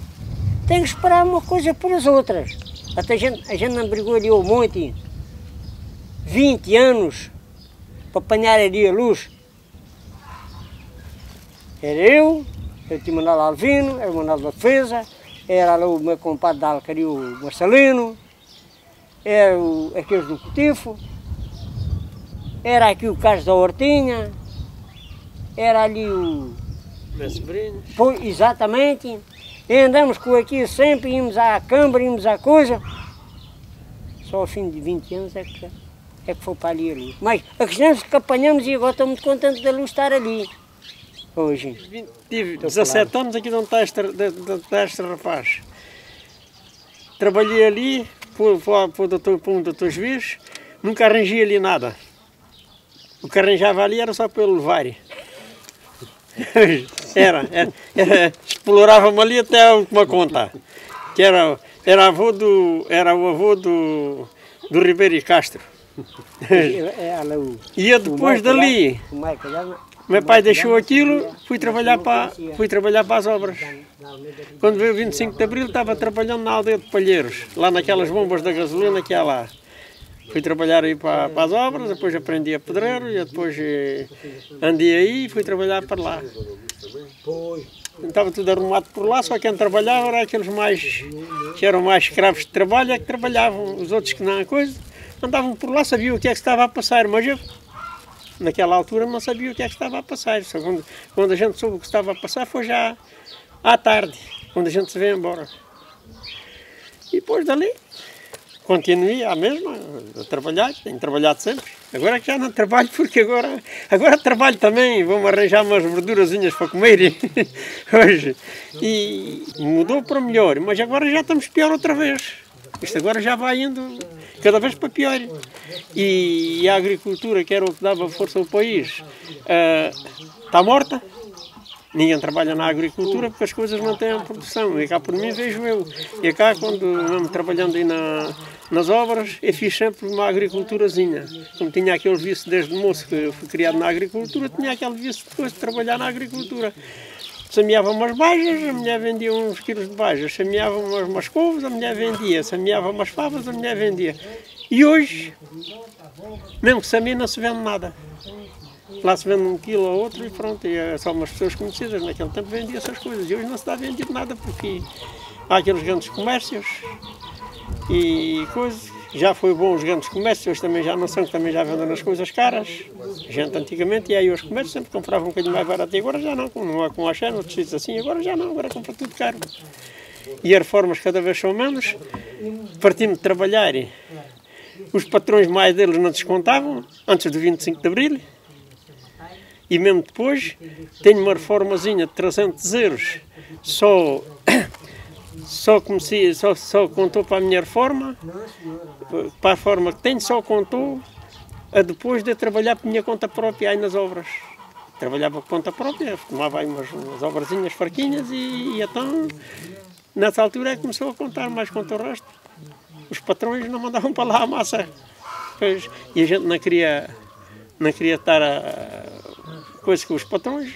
Tem que esperar uma coisa por as outras. Até a gente não brigou ali ao monte 20 anos para apanhar ali a luz. Era eu tinha o Manuel Alvino, era o Manuel da Defesa, era lá o meu compadre da Alcaria, o Marcelino, era aqueles do Cotifo, era aqui o Carlos da Hortinha, era ali o... Meus sobrinhos. Pois, exatamente. E andamos com aqui sempre, íamos à Câmara, íamos à coisa. Só ao fim de 20 anos é que foi para ali a luz. Mas a questão é que apanhamos e agora estou muito contente da luz estar ali. Hoje. Tive 17 anos aqui onde está este rapaz. Trabalhei ali, para um doutor juiz, nunca arranjei ali nada. O que arranjava ali era só pelo levar. Explorava-me ali até a última conta. Que era o avô do Ribeiro e Castro. E depois dali, meu pai deixou aquilo, fui trabalhar para as obras. Quando veio o 25 de Abril, estava trabalhando na aldeia de Palheiros, lá naquelas bombas da gasolina que há lá. Fui trabalhar aí para as obras, depois aprendi a pedreiro e depois andei aí e fui trabalhar para lá. Estava tudo arrumado por lá, só quem trabalhava era aqueles que eram mais escravos de trabalho, é que trabalhavam. Os outros que não, coisa, andavam por lá, sabiam o que é que estava a passar, mas eu, naquela altura, não sabia o que é que estava a passar. Só quando a gente soube o que estava a passar, foi já à tarde, quando a gente se vê embora. E depois dali, continuei a mesma, a trabalhar, tenho trabalhado sempre. Agora que já não trabalho, porque agora trabalho também, vou-me arranjar umas verdurazinhas para comer hoje. E mudou para melhor, mas agora já estamos pior outra vez. Isto agora já vai indo cada vez para pior. E a agricultura, que era o que dava força ao país, está morta. Ninguém trabalha na agricultura porque as coisas não têm a produção. E cá por mim vejo eu. E cá, quando mesmo trabalhando aí nas obras, eu fiz sempre uma agriculturazinha. Como tinha aquele vício desde moço, que eu fui criado na agricultura, tinha aquele vício depois de trabalhar na agricultura. Semeava umas bajas, a mulher vendia uns quilos de bajas. Semeava umas couves, a mulher vendia. Semeava umas favas, a mulher vendia. E hoje, mesmo que semeie, não se vende nada. Lá se vende um quilo ou outro e pronto, e é só umas pessoas conhecidas. Naquele tempo vendia essas coisas. E hoje não se dá vendido nada, porque há aqueles grandes comércios e coisas. Já foi bom os grandes comércios, hoje também já não são, que também já vendem as coisas caras. A gente antigamente ia aí aos comércios, sempre comprava um bocadinho mais barato, e agora já não, não há com a Xena, outros sítios assim, agora já não, agora compra tudo caro. E as reformas cada vez são menos, partindo de trabalhar, os patrões mais deles não descontavam, antes do 25 de Abril, e mesmo depois, tenho uma reformazinha de 300 euros, só contou para a minha reforma, para a reforma que tenho, só contou a depois de eu trabalhar por minha conta própria aí nas obras. Trabalhava por conta própria, tomava aí umas obrazinhas fraquinhas e então, nessa altura, começou a contar mais quanto o resto. Os patrões não mandavam para lá a massa. Pois, e a gente não queria estar a coisa com os patrões.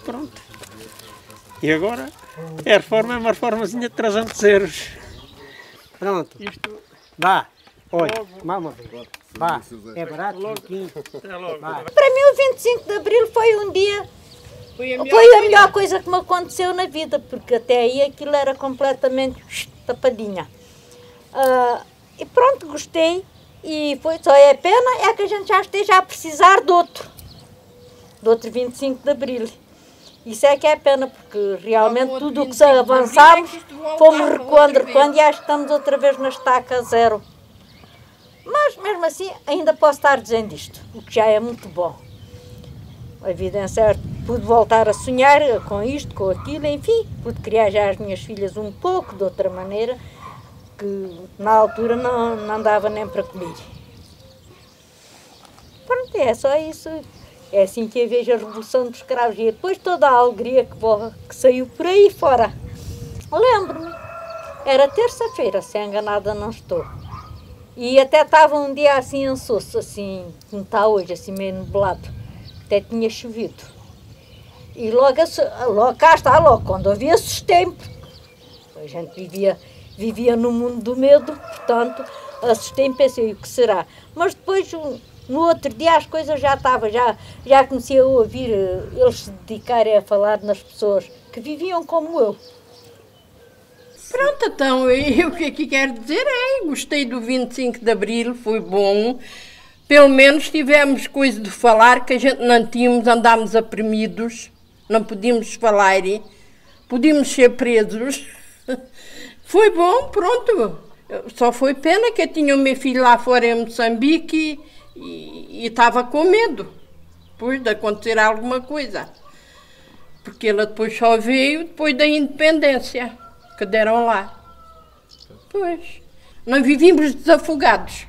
Pronto. E agora, a reforma é uma reformazinha de 300 euros. Pronto. Isto... Vá. Olha, vamos ver. Vá. É barato? Para mim, o 25 de Abril foi um dia... Foi a melhor coisa que me aconteceu na vida, porque até aí aquilo era completamente tapadinha. E pronto, gostei. E foi, só é pena é que a gente já esteja a precisar de outro 25 de Abril. Isso é que é pena, porque realmente tudo o que avançámos, fomos recuando e acho que estamos outra vez na estaca zero. Mas mesmo assim, ainda posso estar dizendo isto, o que já é muito bom. A vida é certa, pude voltar a sonhar com isto, com aquilo, enfim, pude criar já as minhas filhas um pouco de outra maneira, que na altura não dava nem para comer. Pronto, é só isso. É assim que eu vejo a Revolução dos Escravos e depois toda a alegria que saiu por aí fora. Lembro-me, era terça-feira, se enganada não estou. E até estava um dia assim ansioso, assim, como está hoje, assim meio nublado. Até tinha chovido. E logo cá está, logo quando havia assustei-me. A gente vivia no mundo do medo, portanto, assustei-me, pensei, o que será? Mas depois, no outro dia, as coisas já estavam, já comecei a ouvir eles se dedicarem a falar nas pessoas que viviam como eu. Pronto, então, eu o que aqui quero dizer é, gostei do 25 de Abril, foi bom. Pelo menos tivemos coisa de falar, que a gente não tínhamos, andámos oprimidos, não podíamos falar, podíamos ser presos. Foi bom, pronto. Só foi pena que eu tinha o meu filho lá fora em Moçambique e estava com medo, depois de acontecer alguma coisa. Porque ela depois só veio depois da independência que deram lá. Pois, nós vivíamos desafogados,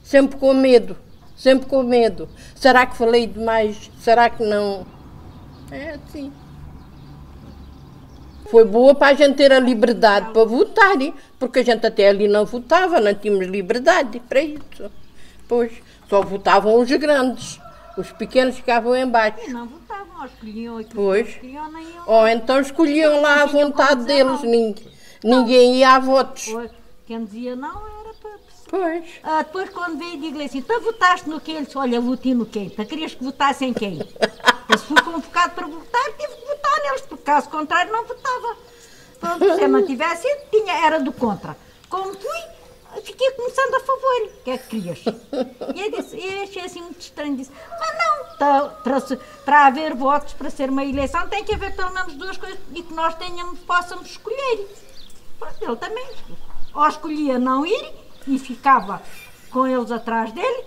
sempre com medo, sempre com medo. Será que falei demais? Será que não? É assim. Foi boa para a gente ter a liberdade para votar, porque a gente até ali não votava, não tínhamos liberdade para isso. Pois, só votavam os grandes, os pequenos ficavam em baixo. Não votavam, escolhiam aquilo. Pois. Ou então escolhiam lá à vontade deles, ninguém ia a votos. Quem dizia não era para... Pois. Depois quando veio digo assim, tu votaste no quê? Ele disse, olha, votei no quê? Tu querias que votasse em quem? Se fui convocado para votar, tive que votar neles, porque caso contrário não votava. Pronto, se eu não tivesse, era do contra. Como fui, fiquei começando a favor. O que é que querias? E eu achei assim muito estranho. Disse, mas não, para haver votos, para ser uma eleição, tem que haver pelo menos duas coisas e que nós possamos escolher. Pronto, ele também. Ou escolhia não ir e ficava com eles atrás dele,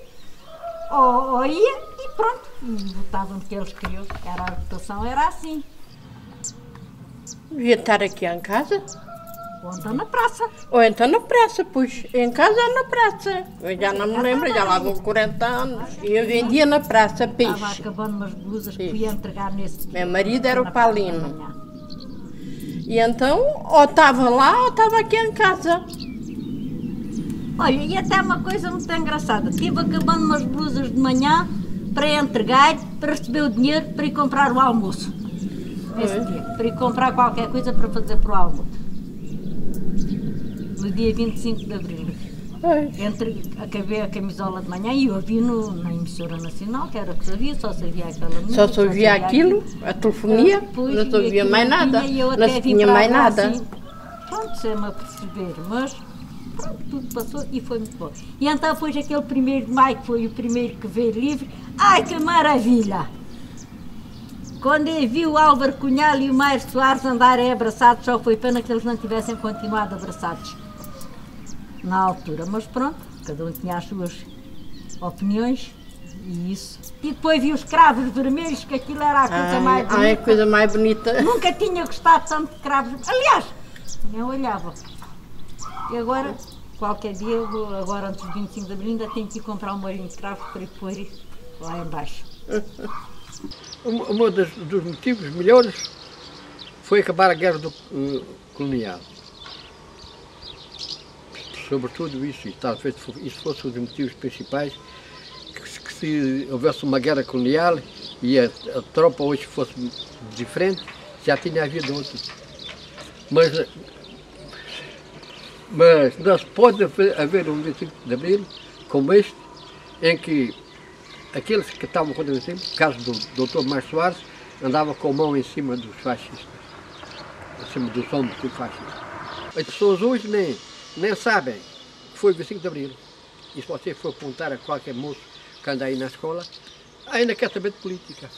ou ia e pronto. E votavam no que eles queriam. A votação era assim. Devia estar aqui em casa. Ou então na praça. Ou então na praça, pois. Em casa ou na praça. Eu já não me lembro, já lá vão 40 anos. E eu vendia na praça peixe. Estava acabando umas blusas que fui entregar nesse dia. Meu marido era o Paulino. E então, ou estava lá ou estava aqui em casa. Olha, e até uma coisa muito engraçada. Estive acabando umas blusas de manhã para entregar, para receber o dinheiro para ir comprar o almoço. Nesse dia. Para ir comprar qualquer coisa para fazer para o almoço. No dia 25 de abril. Acabei a camisola de manhã e eu ouvi na emissora nacional, que era o que sabia, só sabia aquela música. Só sabia aquilo, a telefonia, não sabia mais nada, não tinha mais nada. Assim, pronto, sei-me a perceber, mas pronto, tudo passou e foi muito bom. E então foi aquele 1º de maio, que foi o primeiro que veio livre. Ai, que maravilha! Quando eu vi o Álvaro Cunhal e o Mário Soares andarem abraçados, só foi pena que eles não tivessem continuado abraçados na altura, mas pronto, cada um tinha as suas opiniões e isso. E depois vi os cravos vermelhos, que aquilo era a coisa mais bonita. Ai, a coisa mais bonita. Nunca tinha gostado tanto de cravos. Aliás, nem olhava. E agora, qualquer dia, agora antes do 25 de abril, ainda tenho que ir comprar um molhinho de cravos para ir pôr lá embaixo. Um dos motivos melhores foi acabar a guerra colonial. Sobretudo isso, e talvez isso fosse um dos motivos principais, que se houvesse uma guerra colonial e a tropa hoje fosse diferente, já tinha havido outro. Mas não se pode haver um 25 de abril como este, em que aqueles que estavam contra o 25, no caso do Dr. Mário Soares, andava com a mão em cima dos fascistas, em cima dos ombros dos fascistas. As pessoas hoje nem sabem que foi o 25 de abril. E se você for perguntar a qualquer moço que anda aí na escola, ainda quer saber de política.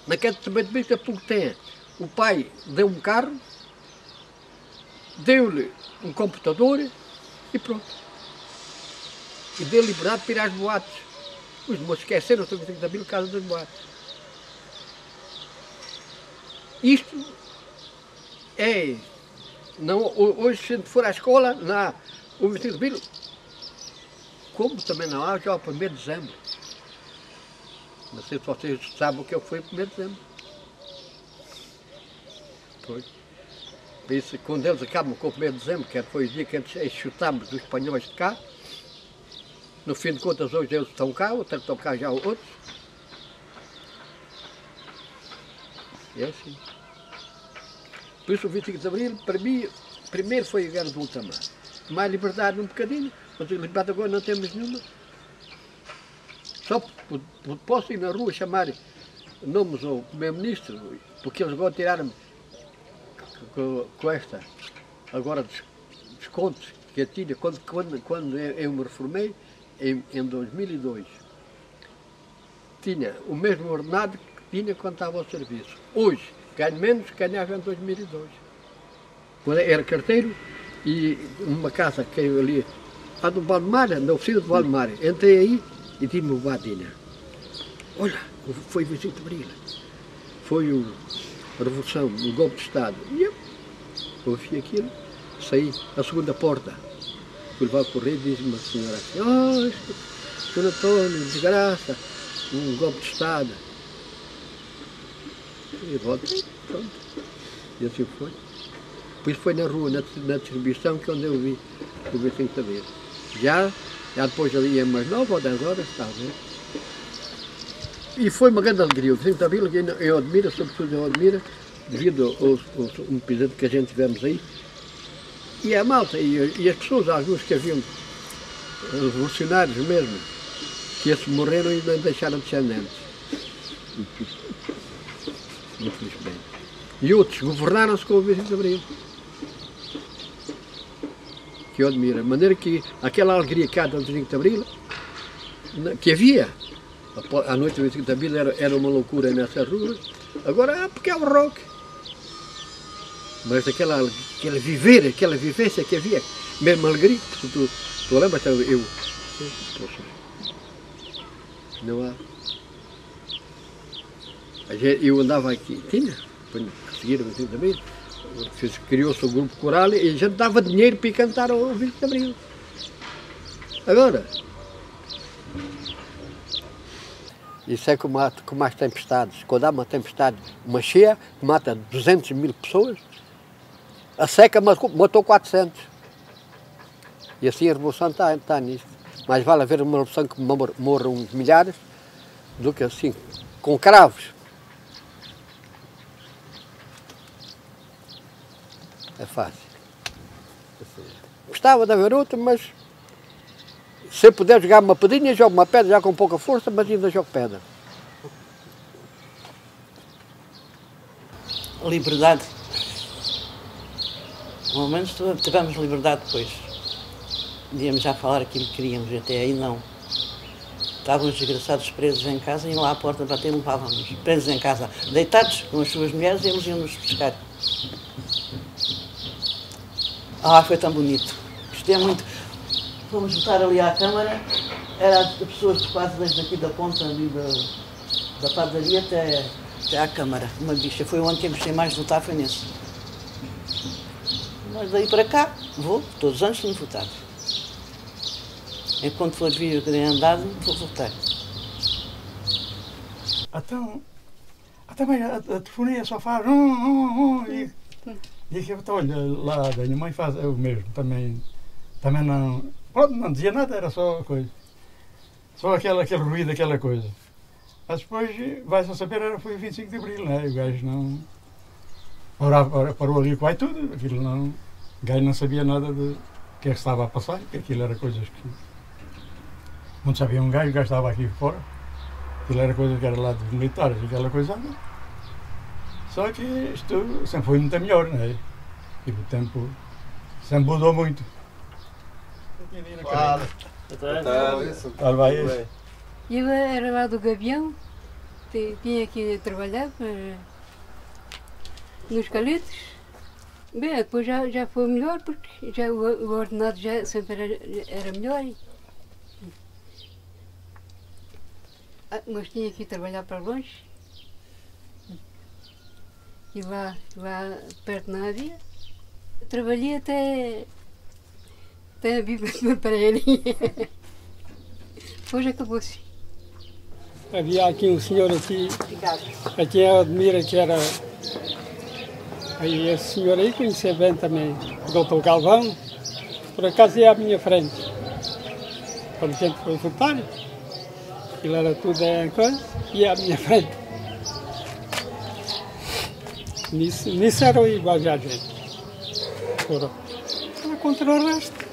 Não quer saber de política porque tem. O pai deu um carro, deu-lhe um computador e pronto. E deu liberdade para ir às boates. Os moços esqueceram o 25 de abril por causa das boates. Isto é... Não, hoje, se a gente for à escola, o 25 de abril, como também não há, já é o 1º de dezembro. Não sei se vocês sabem o que foi o 1º de dezembro. Pois. Por isso, quando eles acabam com o 1º de dezembro, que foi o dia que eles chutámos dos espanhóis de cá, no fim de contas, hoje eles estão cá, outros estão cá já outros. É assim. Por isso o 25 de abril, para mim, primeiro foi a guerra do ultramar. Mais liberdade um bocadinho, mas liberdade agora não temos nenhuma. Só posso ir na rua chamar nomes ao primeiro-ministro, porque eles agora tiraram-me com esta, agora descontos que eu tinha, quando eu me reformei, em 2002, tinha o mesmo ordenado que tinha quando estava ao serviço. Hoje, ganho menos que ganhava em 2002. Quando era carteiro e numa casa que eu ali, lá do Valdemar, na oficina do Valdemar, entrei aí e tive-me o Badina. Olha, foi 25 de abril, foi a Revolução, o golpe de Estado. E eu ouvi aquilo, saí à segunda porta. Fui levar o correio e disse uma senhora assim, oh, Sr. Antônio, desgraça, um golpe de Estado. E voltei, pronto. E assim foi. Por isso foi na rua, na distribuição, que é onde eu vi o 25 de abril. Já depois ali ia mais 9 ou 10 horas, estava a ver. E foi uma grande alegria. O 25 de abril eu admiro, sobretudo eu admiro, devido ao episódio que a gente tivemos aí. E a malta, e as pessoas, alguns que haviam revolucionários mesmo, que esses morreram e não deixaram descendentes. Infelizmente. E outros governaram-se com o 25 de abril. que eu admiro. De maneira que aquela alegria que há do 25 de Abril, que havia, a noite do 25 de Abril era uma loucura nessas ruas, agora porque é o rock. Mas aquela vivência que havia, mesmo alegria, tu lembras, eu, poxa, não há. Eu andava aqui, a seguir o 25 de Abril, criou-se o grupo coral e a gente dava dinheiro para ir cantar o 25 de Abril. Agora, isso é como as tempestades. Quando há uma tempestade, uma cheia, mata 200 mil pessoas, a seca matou 400. E assim a revolução está nisso. Mais vale haver uma revolução que morram uns milhares do que assim, com cravos. É fácil. Gostava de haver outra, mas se eu puder jogar uma pedrinha, jogo uma pedra, já com pouca força, mas ainda jogo pedra. Liberdade. Pelo menos tivemos liberdade depois. Podíamos já falar aquilo que queríamos, até aí não. Estávamos desgraçados presos em casa, iam lá à porta bater e levávamos. Presos em casa, deitados com as suas mulheres, eles iam-nos buscar. Foi tão bonito. Gostei muito. Fomos votar ali à Câmara, era de pessoas quase desde aqui da ponta ali da padaria até à Câmara. Uma bicha. Foi o ano que eu gostei mais de votar, foi nesse. Mas daí para cá, vou, todos os anos tenho votado. Enquanto for vir que tenho andado, vou votar. Então a telefonia só faz e que olha, lá da minha mãe faz o mesmo, também não, pronto, não dizia nada, era só coisa, só aquele ruído, aquela coisa. Mas depois vai-se a saber, foi o 25 de Abril, né? O gajo não parou ali, vai tudo, aquilo não, o gajo não sabia nada de que é que estava a passar, que aquilo era coisas que não sabia o gajo estava aqui fora, aquilo era coisa que era lá dos militares, aquela coisa. Só que isto sempre foi muito melhor, não é? E o tempo sempre mudou muito. Eu era lá do Gavião, tinha que trabalhar nos caletos. Bem, depois já foi melhor, porque já o ordenado já sempre era melhor. Mas tinha que ir trabalhar para longe. E lá perto não havia. Trabalhei até a Bíblia para ele. Depois acabou-se. Havia aqui um senhor aqui em Admira, que era... Aí esse senhor aí conhecia bem também, o doutor Galvão, por acaso ia à minha frente. Quando a gente foi votar, aquilo era tudo em coisa, ia à minha frente. Nisso era igual a gente. Era contra o resto.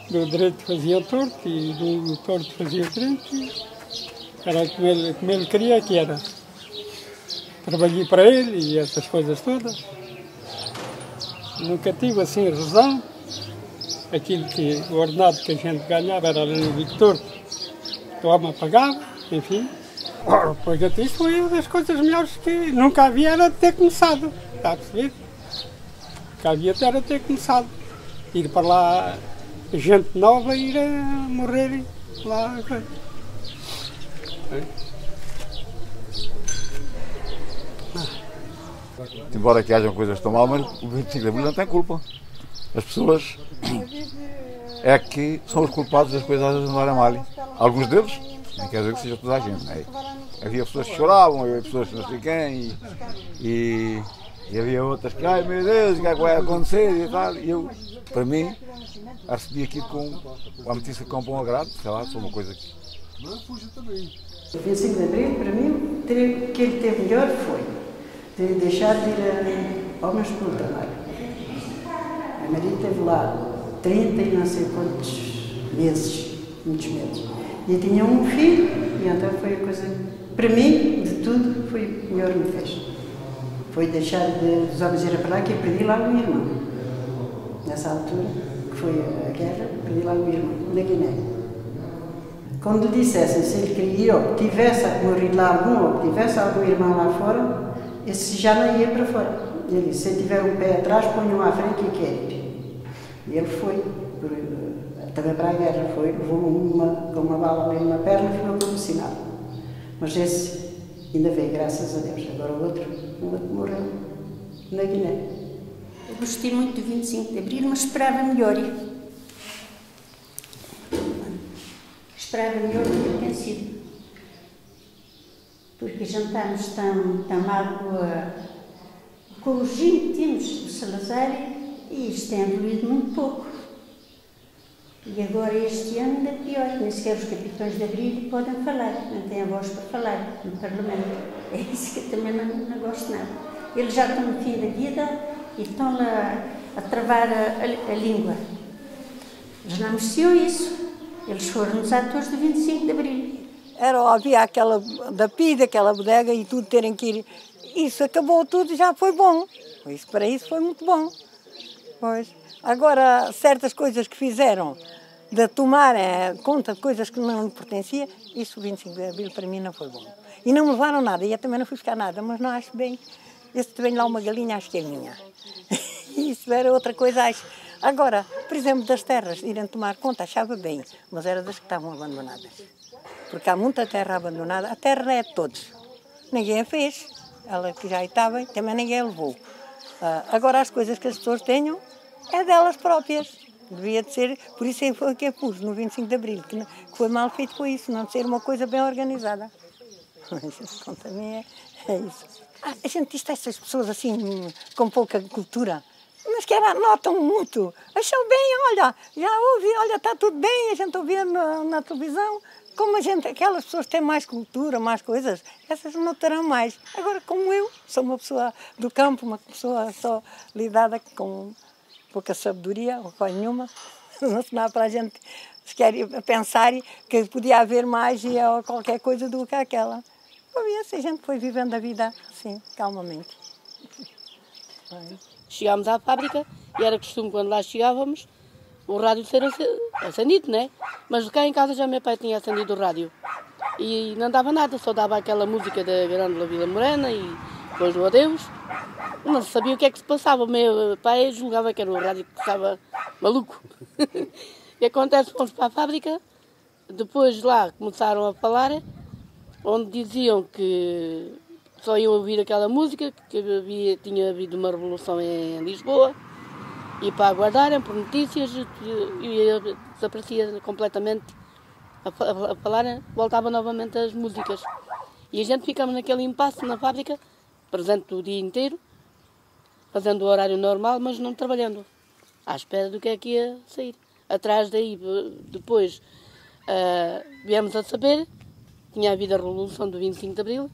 Do direito fazia o torto e do torto fazia o direito. Era como ele queria que era. Trabalhei para ele e essas coisas todas. Nunca tive assim razão. Aquilo que o ordenado que a gente ganhava era ali no torto. O homem pagava, enfim. Pois até isso foi uma das coisas melhores que nunca havia, era ter começado. Está a perceber? Nunca havia era ter começado. Ir para lá, gente nova, ir a morrer lá. Embora que hajam coisas tão mal, mas o 25 de Abril não tem culpa. As pessoas é que são os culpados das coisas andarem mal. Alguns deles, não quer dizer que seja toda a gente. Não é? Havia pessoas que choravam, havia pessoas que não sei quem, e havia outras que, ai meu Deus, o que é que vai acontecer e tal. E eu, para mim, recebi aquilo com a notícia com bom agrado, sei lá, foi uma coisa que... O 25 de Abril, para mim, o que ele teve melhor foi de deixar de ir ao meu escola de trabalho. A Maria esteve lá 30 e não sei quantos meses, muitos meses. E eu tinha um filho, e então foi a coisa, para mim, de tudo, foi o melhor que me fez. Foi deixar os homens irem para lá, que eu perdi lá o meu irmão. nessa altura, que foi a guerra, perdi lá o irmão, na Guiné. Quando lhe dissessem se ele queria ou que tivesse morrido lá algum, ou que tivesse algum irmão lá fora, esse já não ia para fora. Ele disse, se tiver um pé atrás, ponham à frente e quer ir. E ele foi, também para a guerra, foi, levou com uma bala ali numa perna e ficou como sinal. Mas esse ainda veio, graças a Deus. Agora o outro morreu na Guiné. Eu gostei muito do 25 de Abril, mas esperava melhor. Esperava melhor do que tem sido. Porque já estamos tão mal com o regime que temos do Salazar e isto tem evoluído muito pouco. E agora este ano ainda pior, nem sequer os capitães de Abril podem falar, não têm a voz para falar no Parlamento. É isso que eu também não gosto nada. Eles já estão no fim da vida e estão a travar a língua. Eles não mereciam isso. Eles foram os atores do 25 de Abril. Havia aquela da PIDE, aquela bodega e tudo terem que ir. Isso acabou tudo e já foi bom. Para isso foi muito bom. Pois. Agora, certas coisas que fizeram, de tomar conta de coisas que não lhe pertenciam, isso o 25 de Abril para mim não foi bom. E não me levaram nada, e eu também não fui buscar nada, mas não acho bem. Esse vem lá uma galinha, acho que é minha. Isso era outra coisa, acho. Agora, por exemplo, das terras, irem tomar conta, achava bem, mas era das que estavam abandonadas. Porque há muita terra abandonada, a terra é de todos. Ninguém a fez, ela que já estava, também ninguém a levou. Agora, as coisas que as pessoas tenham, é delas próprias. Devia de ser, por isso foi o que eu pus no 25 de Abril, que foi mal feito com isso, não ser uma coisa bem organizada. Quanto a mim é isso. A gente diz essas pessoas assim, com pouca cultura, mas que notam muito. Acham bem, olha, já ouvi, olha, está tudo bem, a gente ouvia na televisão. Como aquelas pessoas têm mais cultura, mais coisas, essas notarão mais. Agora, como eu, sou uma pessoa do campo, uma pessoa só lidada com pouca sabedoria, ou coisa nenhuma, não se dá para a gente sequer pensar que podia haver mais ou qualquer coisa do que aquela. Assim, a gente foi vivendo a vida assim, calmamente. Chegámos à fábrica e era costume, quando lá chegávamos, o rádio ser acendido, né? Mas cá em casa já meu pai tinha acendido o rádio. E não dava nada, só dava aquela música da Grande Vila Morena e depois o adeus. Não sabia o que é que se passava. O meu pai julgava que era o rádio que estava maluco. E acontece, fomos para a fábrica, depois lá começaram a falar, onde diziam que só iam ouvir aquela música, que tinha havido uma revolução em Lisboa, e para aguardarem por notícias, e desaparecia completamente a falar, voltava novamente as músicas. E a gente ficava naquele impasse na fábrica, presente o dia inteiro, fazendo o horário normal, mas não trabalhando, à espera do que é que ia sair. Atrás daí, depois, viemos a saber, tinha havido a Revolução do 25 de Abril,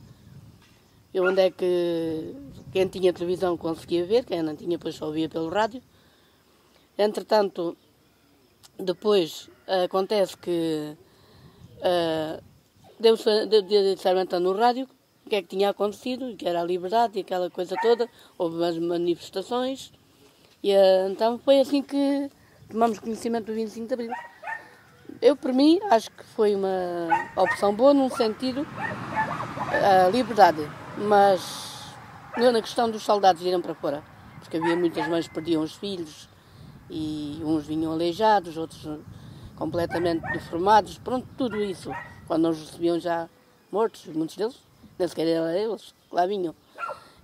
e onde é que quem tinha televisão conseguia ver, quem não tinha, depois só ouvia pelo rádio. Entretanto, depois acontece que deu-se no rádio o que é que tinha acontecido, que era a liberdade e aquela coisa toda, houve umas manifestações, e então foi assim que tomamos conhecimento do 25 de Abril. Eu, por mim, acho que foi uma opção boa num sentido, a liberdade, mas na questão dos soldados irem para fora, porque havia muitas mães que perdiam os filhos, e uns vinham aleijados, outros completamente deformados, pronto, tudo isso, quando não os recebiam já mortos, muitos deles, nem sequer eram eles que lá vinham.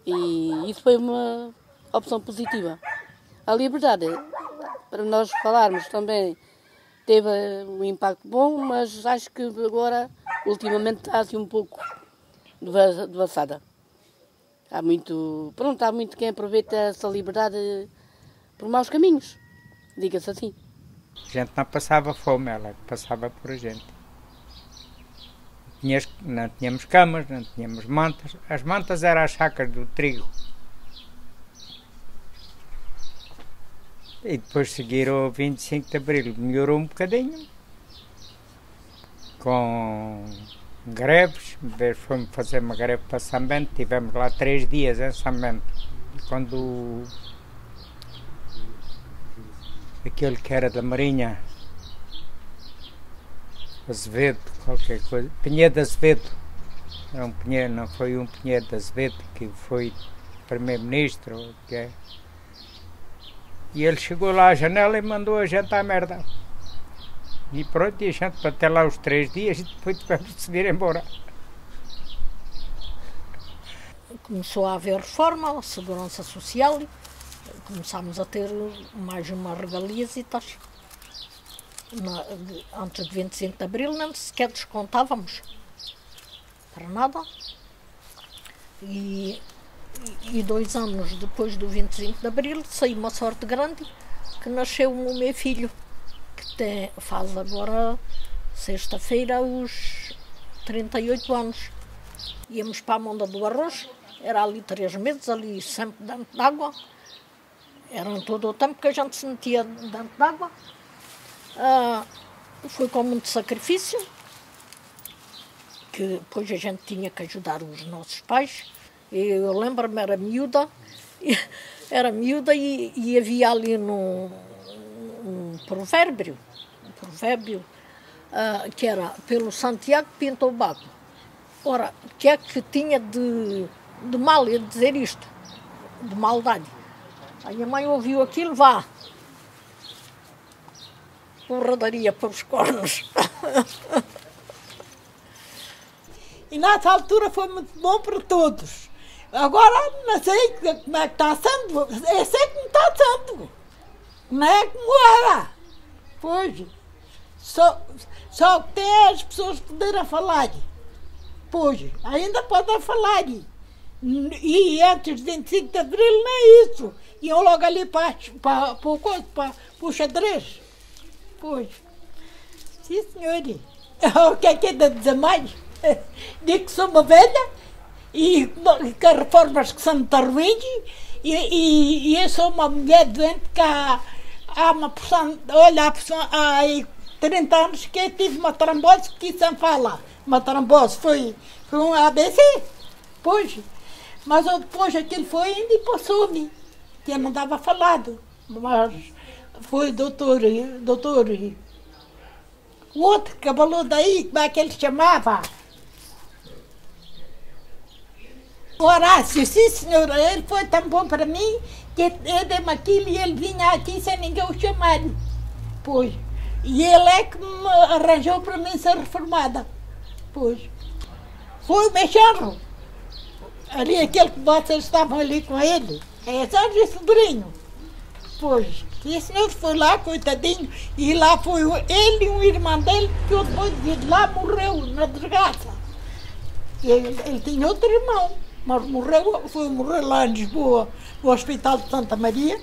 E isso foi uma opção positiva. A liberdade, para nós falarmos também, teve um impacto bom, mas acho que agora, ultimamente, está assim um pouco devassada. Há muito quem aproveita essa liberdade por maus caminhos, diga-se assim. A gente não passava fome, ela passava por a gente. Não tínhamos camas, não tínhamos mantas. As mantas eram as sacas do trigo. E depois seguiram o 25 de Abril, melhorou um bocadinho. Com greves, fomos fazer uma greve para São Bento, tivemos lá 3 dias em São Bento. Quando aquele que era da Marinha, Azevedo, qualquer coisa, Pinheiro de Azevedo, era um Pinheiro, não foi um Pinheiro de Azevedo que foi primeiro-ministro, que é. E ele chegou lá à janela e mandou a gente à merda. E pronto, e a gente até lá os 3 dias e depois tivemos de se vir embora. Começou a haver reforma, a segurança social, começámos a ter mais umas regalias e tal. Antes de 25 de Abril nem sequer descontávamos para nada. E 2 anos depois do 25 de Abril saiu uma sorte grande que nasceu o meu filho, que faz agora, sexta-feira, os 38 anos. Íamos para a Monda do Arroz, era ali 3 meses, ali sempre dentro d'água. Era em todo o tempo que a gente se metia dentro d'água. Foi com muito sacrifício, que depois a gente tinha que ajudar os nossos pais. Eu lembro-me, era miúda e havia ali um provérbio que era pelo Santiago pinta o bago. Ora, o que é que tinha de mal ele dizer isto? De maldade. A minha mãe ouviu aquilo, vá. Porradaria para os cornos. E nessa altura foi muito bom para todos. Agora não sei como é que está sendo. Eu sei como está sendo. Não é como era. Pois. Só que tem as pessoas que poderem falar. Pois, ainda podem falar. E antes de 25 de Abril nem isso. Iam logo ali para o xadrez. Pois. Sim, senhor. O que é que ainda dizer mais? Digo que sou uma velha e que as reformas que são muito ruins e eu sou uma mulher doente que há uma porção, olha, há 30 anos que eu tive uma trombose que sem falar. Uma trombose foi um ABC, pois, mas depois aquilo foi indo e passou-me, que eu não estava falado, mas foi doutor, o outro que falou daí, como é que ele chamava? Horácio, sim senhora, ele foi tão bom para mim que eu dei-me aquilo e ele vinha aqui sem ninguém o chamar. Pois. E ele é que me arranjou para mim ser reformada. Pois. Foi o meu genro. Ali aquele que vocês estavam ali com ele. É Sérgio Sobrinho. Pois. E esse senhor foi lá, coitadinho, e lá foi ele e um irmão dele que depois de lá morreu na desgraça. Ele tinha outro irmão. Mas foi morrer lá em Lisboa, no Hospital de Santa Maria.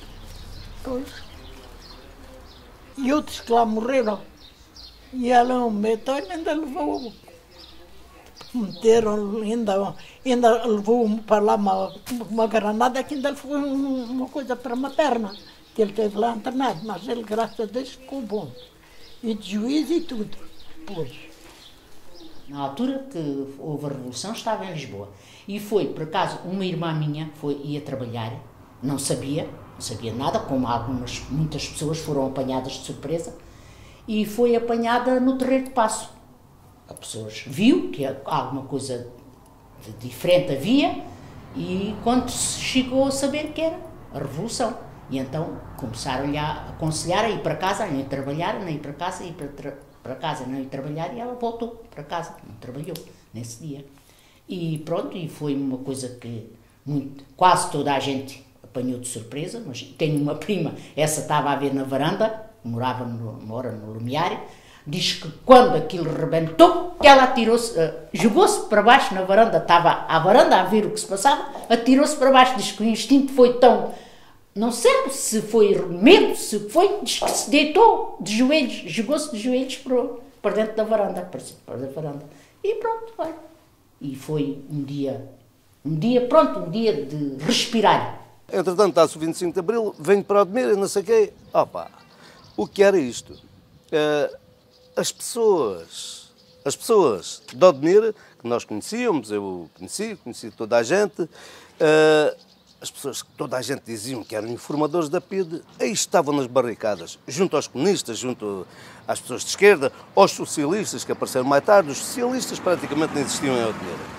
Pois. E outros que lá morreram. E ela, o Betônio, ainda levou. Meteram, ainda levou para lá uma granada que ainda foi uma coisa para materna. Que ele teve lá internado. Mas ele, graças a Deus, ficou bom. E de juízo e tudo. Pois. Na altura que houve a Revolução, estava em Lisboa. E foi, por acaso, uma irmã minha ia trabalhar, não sabia nada, como muitas pessoas foram apanhadas de surpresa, e foi apanhada no Terreiro de Paço. A pessoa viu que alguma coisa de diferente havia, e quando chegou a saber que era a Revolução. E então começaram-lhe a aconselhar a ir para casa, a ir trabalhar, a ir para casa, ir para casa, não ir trabalhar, e ela voltou para casa, não trabalhou nesse dia. E pronto, e foi uma coisa que quase toda a gente apanhou de surpresa, mas tenho uma prima, essa estava a ver na varanda, mora no Lumiar, diz que quando aquilo rebentou, que ela atirou-se, jogou-se para baixo na varanda, estava à varanda a ver o que se passava, atirou-se para baixo, diz que o instinto foi tão, não sei se foi medo, se foi, diz que se deitou de joelhos, jogou-se de joelhos para dentro da varanda, para dentro da varanda, e pronto, vai. E foi um dia de respirar. Entretanto, está-se o 25 de Abril, venho para Odmira, não sei o quê. Opa, o que era isto? As pessoas de Odmira, que nós conhecíamos, eu conheci toda a gente, as pessoas que toda a gente diziam que eram informadores da PIDE, aí estavam nas barricadas, junto aos comunistas, junto às pessoas de esquerda, aos socialistas que apareceram mais tarde. Os socialistas praticamente não existiam em Odmira.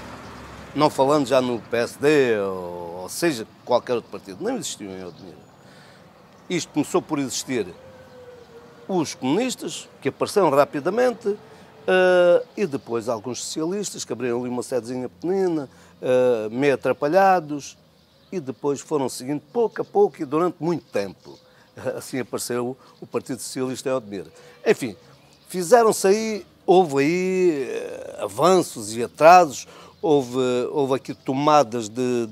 Não falando já no PSD, ou seja, qualquer outro partido, não existiam em Odmira. Isto começou por existir os comunistas, que apareceram rapidamente, e depois alguns socialistas, que abriram ali uma sedezinha pequenina, meio atrapalhados, e depois foram seguindo pouco a pouco e durante muito tempo. Assim apareceu o Partido Socialista em Odmira. Enfim, fizeram-se aí, houve aí avanços e atrasos, houve aqui tomadas de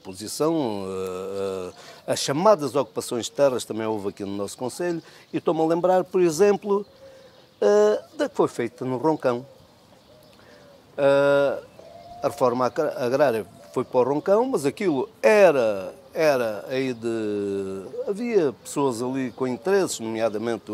posição, as chamadas ocupações de terras também houve aqui no nosso concelho, e estou-me a lembrar, por exemplo, da que foi feita no Roncão. A reforma agrária foi para o Roncão, mas aquilo era aí de... Havia pessoas ali com interesses, nomeadamente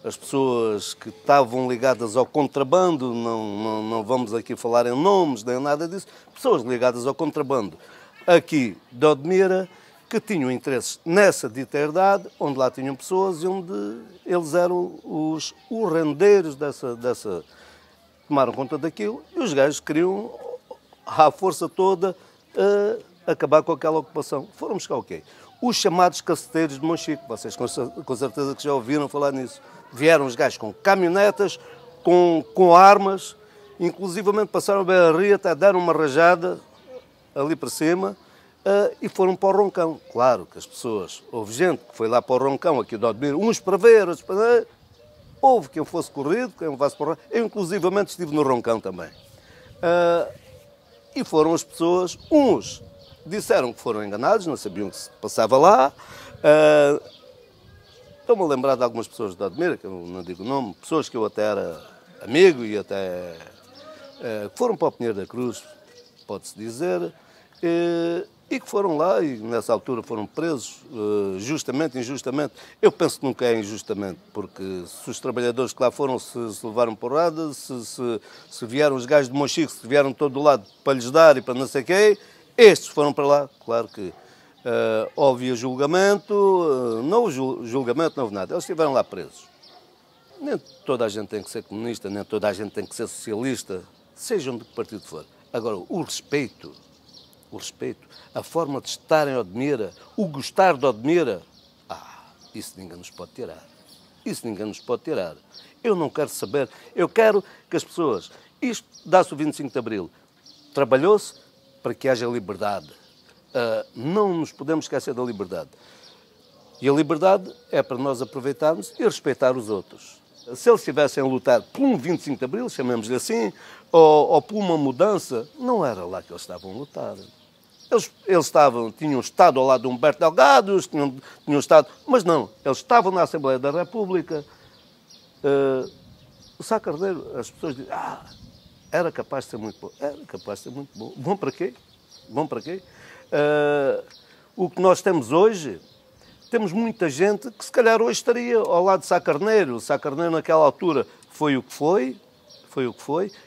as pessoas que estavam ligadas ao contrabando, não vamos aqui falar em nomes nem nada disso, pessoas ligadas ao contrabando aqui de Odmira, que tinham interesses nessa dita herdade, onde lá tinham pessoas e onde eles eram os rendeiros dessa... Tomaram conta daquilo e os gajos queriam, à força toda, acabar com aquela ocupação. Foram buscar o quê? Os chamados caceteiros de Monchique. Vocês com certeza que já ouviram falar nisso. Vieram os gajos com caminhonetas, com armas, inclusivamente passaram bem a ria, até deram uma rajada ali para cima, e foram para o Roncão. Claro que as pessoas, houve gente que foi lá para o Roncão, aqui de Odmira, uns para ver, outros para ver. Houve quem fosse corrido, quem fosse para o Roncão. Eu, inclusivamente, estive no Roncão também. E foram as pessoas, uns disseram que foram enganados, não sabiam o que se passava lá. Estou-me a lembrar de algumas pessoas de Odmira, que eu não digo o nome, pessoas que eu até era amigo e até foram para o Pinheiro da Cruz, pode-se dizer, e que foram lá e nessa altura foram presos, justamente, injustamente. Eu penso que nunca é injustamente, porque se os trabalhadores que lá foram se levaram porrada, se vieram os gajos de Monchique, se vieram de todo o lado para lhes dar e para não sei o quê, estes foram para lá, claro que houve julgamento, não houve julgamento, não houve nada, eles estiveram lá presos. Nem toda a gente tem que ser comunista, nem toda a gente tem que ser socialista, sejam de que partido for. Agora, o respeito, a forma de estar em Odmira, o gostar de Odmira, isso ninguém nos pode tirar. Isso ninguém nos pode tirar. Eu não quero saber, eu quero que as pessoas, isto dá-se o 25 de Abril, trabalhou-se para que haja liberdade. Não nos podemos esquecer da liberdade. E a liberdade é para nós aproveitarmos e respeitar os outros. Se eles estivessem a lutar por um 25 de Abril, chamemos-lhe assim, ou por uma mudança, não era lá que eles estavam a lutar. Eles tinham estado ao lado de Humberto Delgado, tinham estado, mas não, eles estavam na Assembleia da República. O Sá Carneiro, as pessoas dizem, era capaz de ser muito bom. Era capaz de ser muito bom. Bom para quê? Bom para quê? O que nós temos hoje, temos muita gente que se calhar hoje estaria ao lado de Sá Carneiro. O Sá Carneiro naquela altura foi o que foi,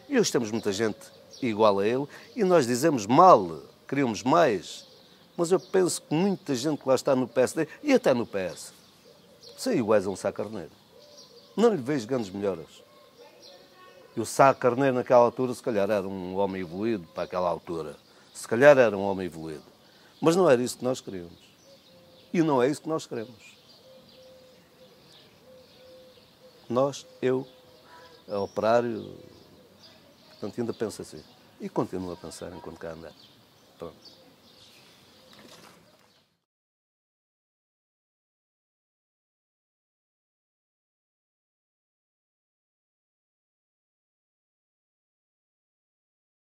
e hoje temos muita gente igual a ele, e nós dizemos mal, queríamos mais, mas eu penso que muita gente que lá está no PSD, e até no PS, são iguais a um Sá Carneiro. Não lhe vejo grandes melhoras. E o Sá Carneiro naquela altura, se calhar era um homem evoluído para aquela altura. Se calhar era um homem evoluído. Mas não era isso que nós queríamos. E não é isso que nós queremos. Nós, eu, operário, portanto, ainda penso assim. E continuo a pensar enquanto cá andar. Pronto.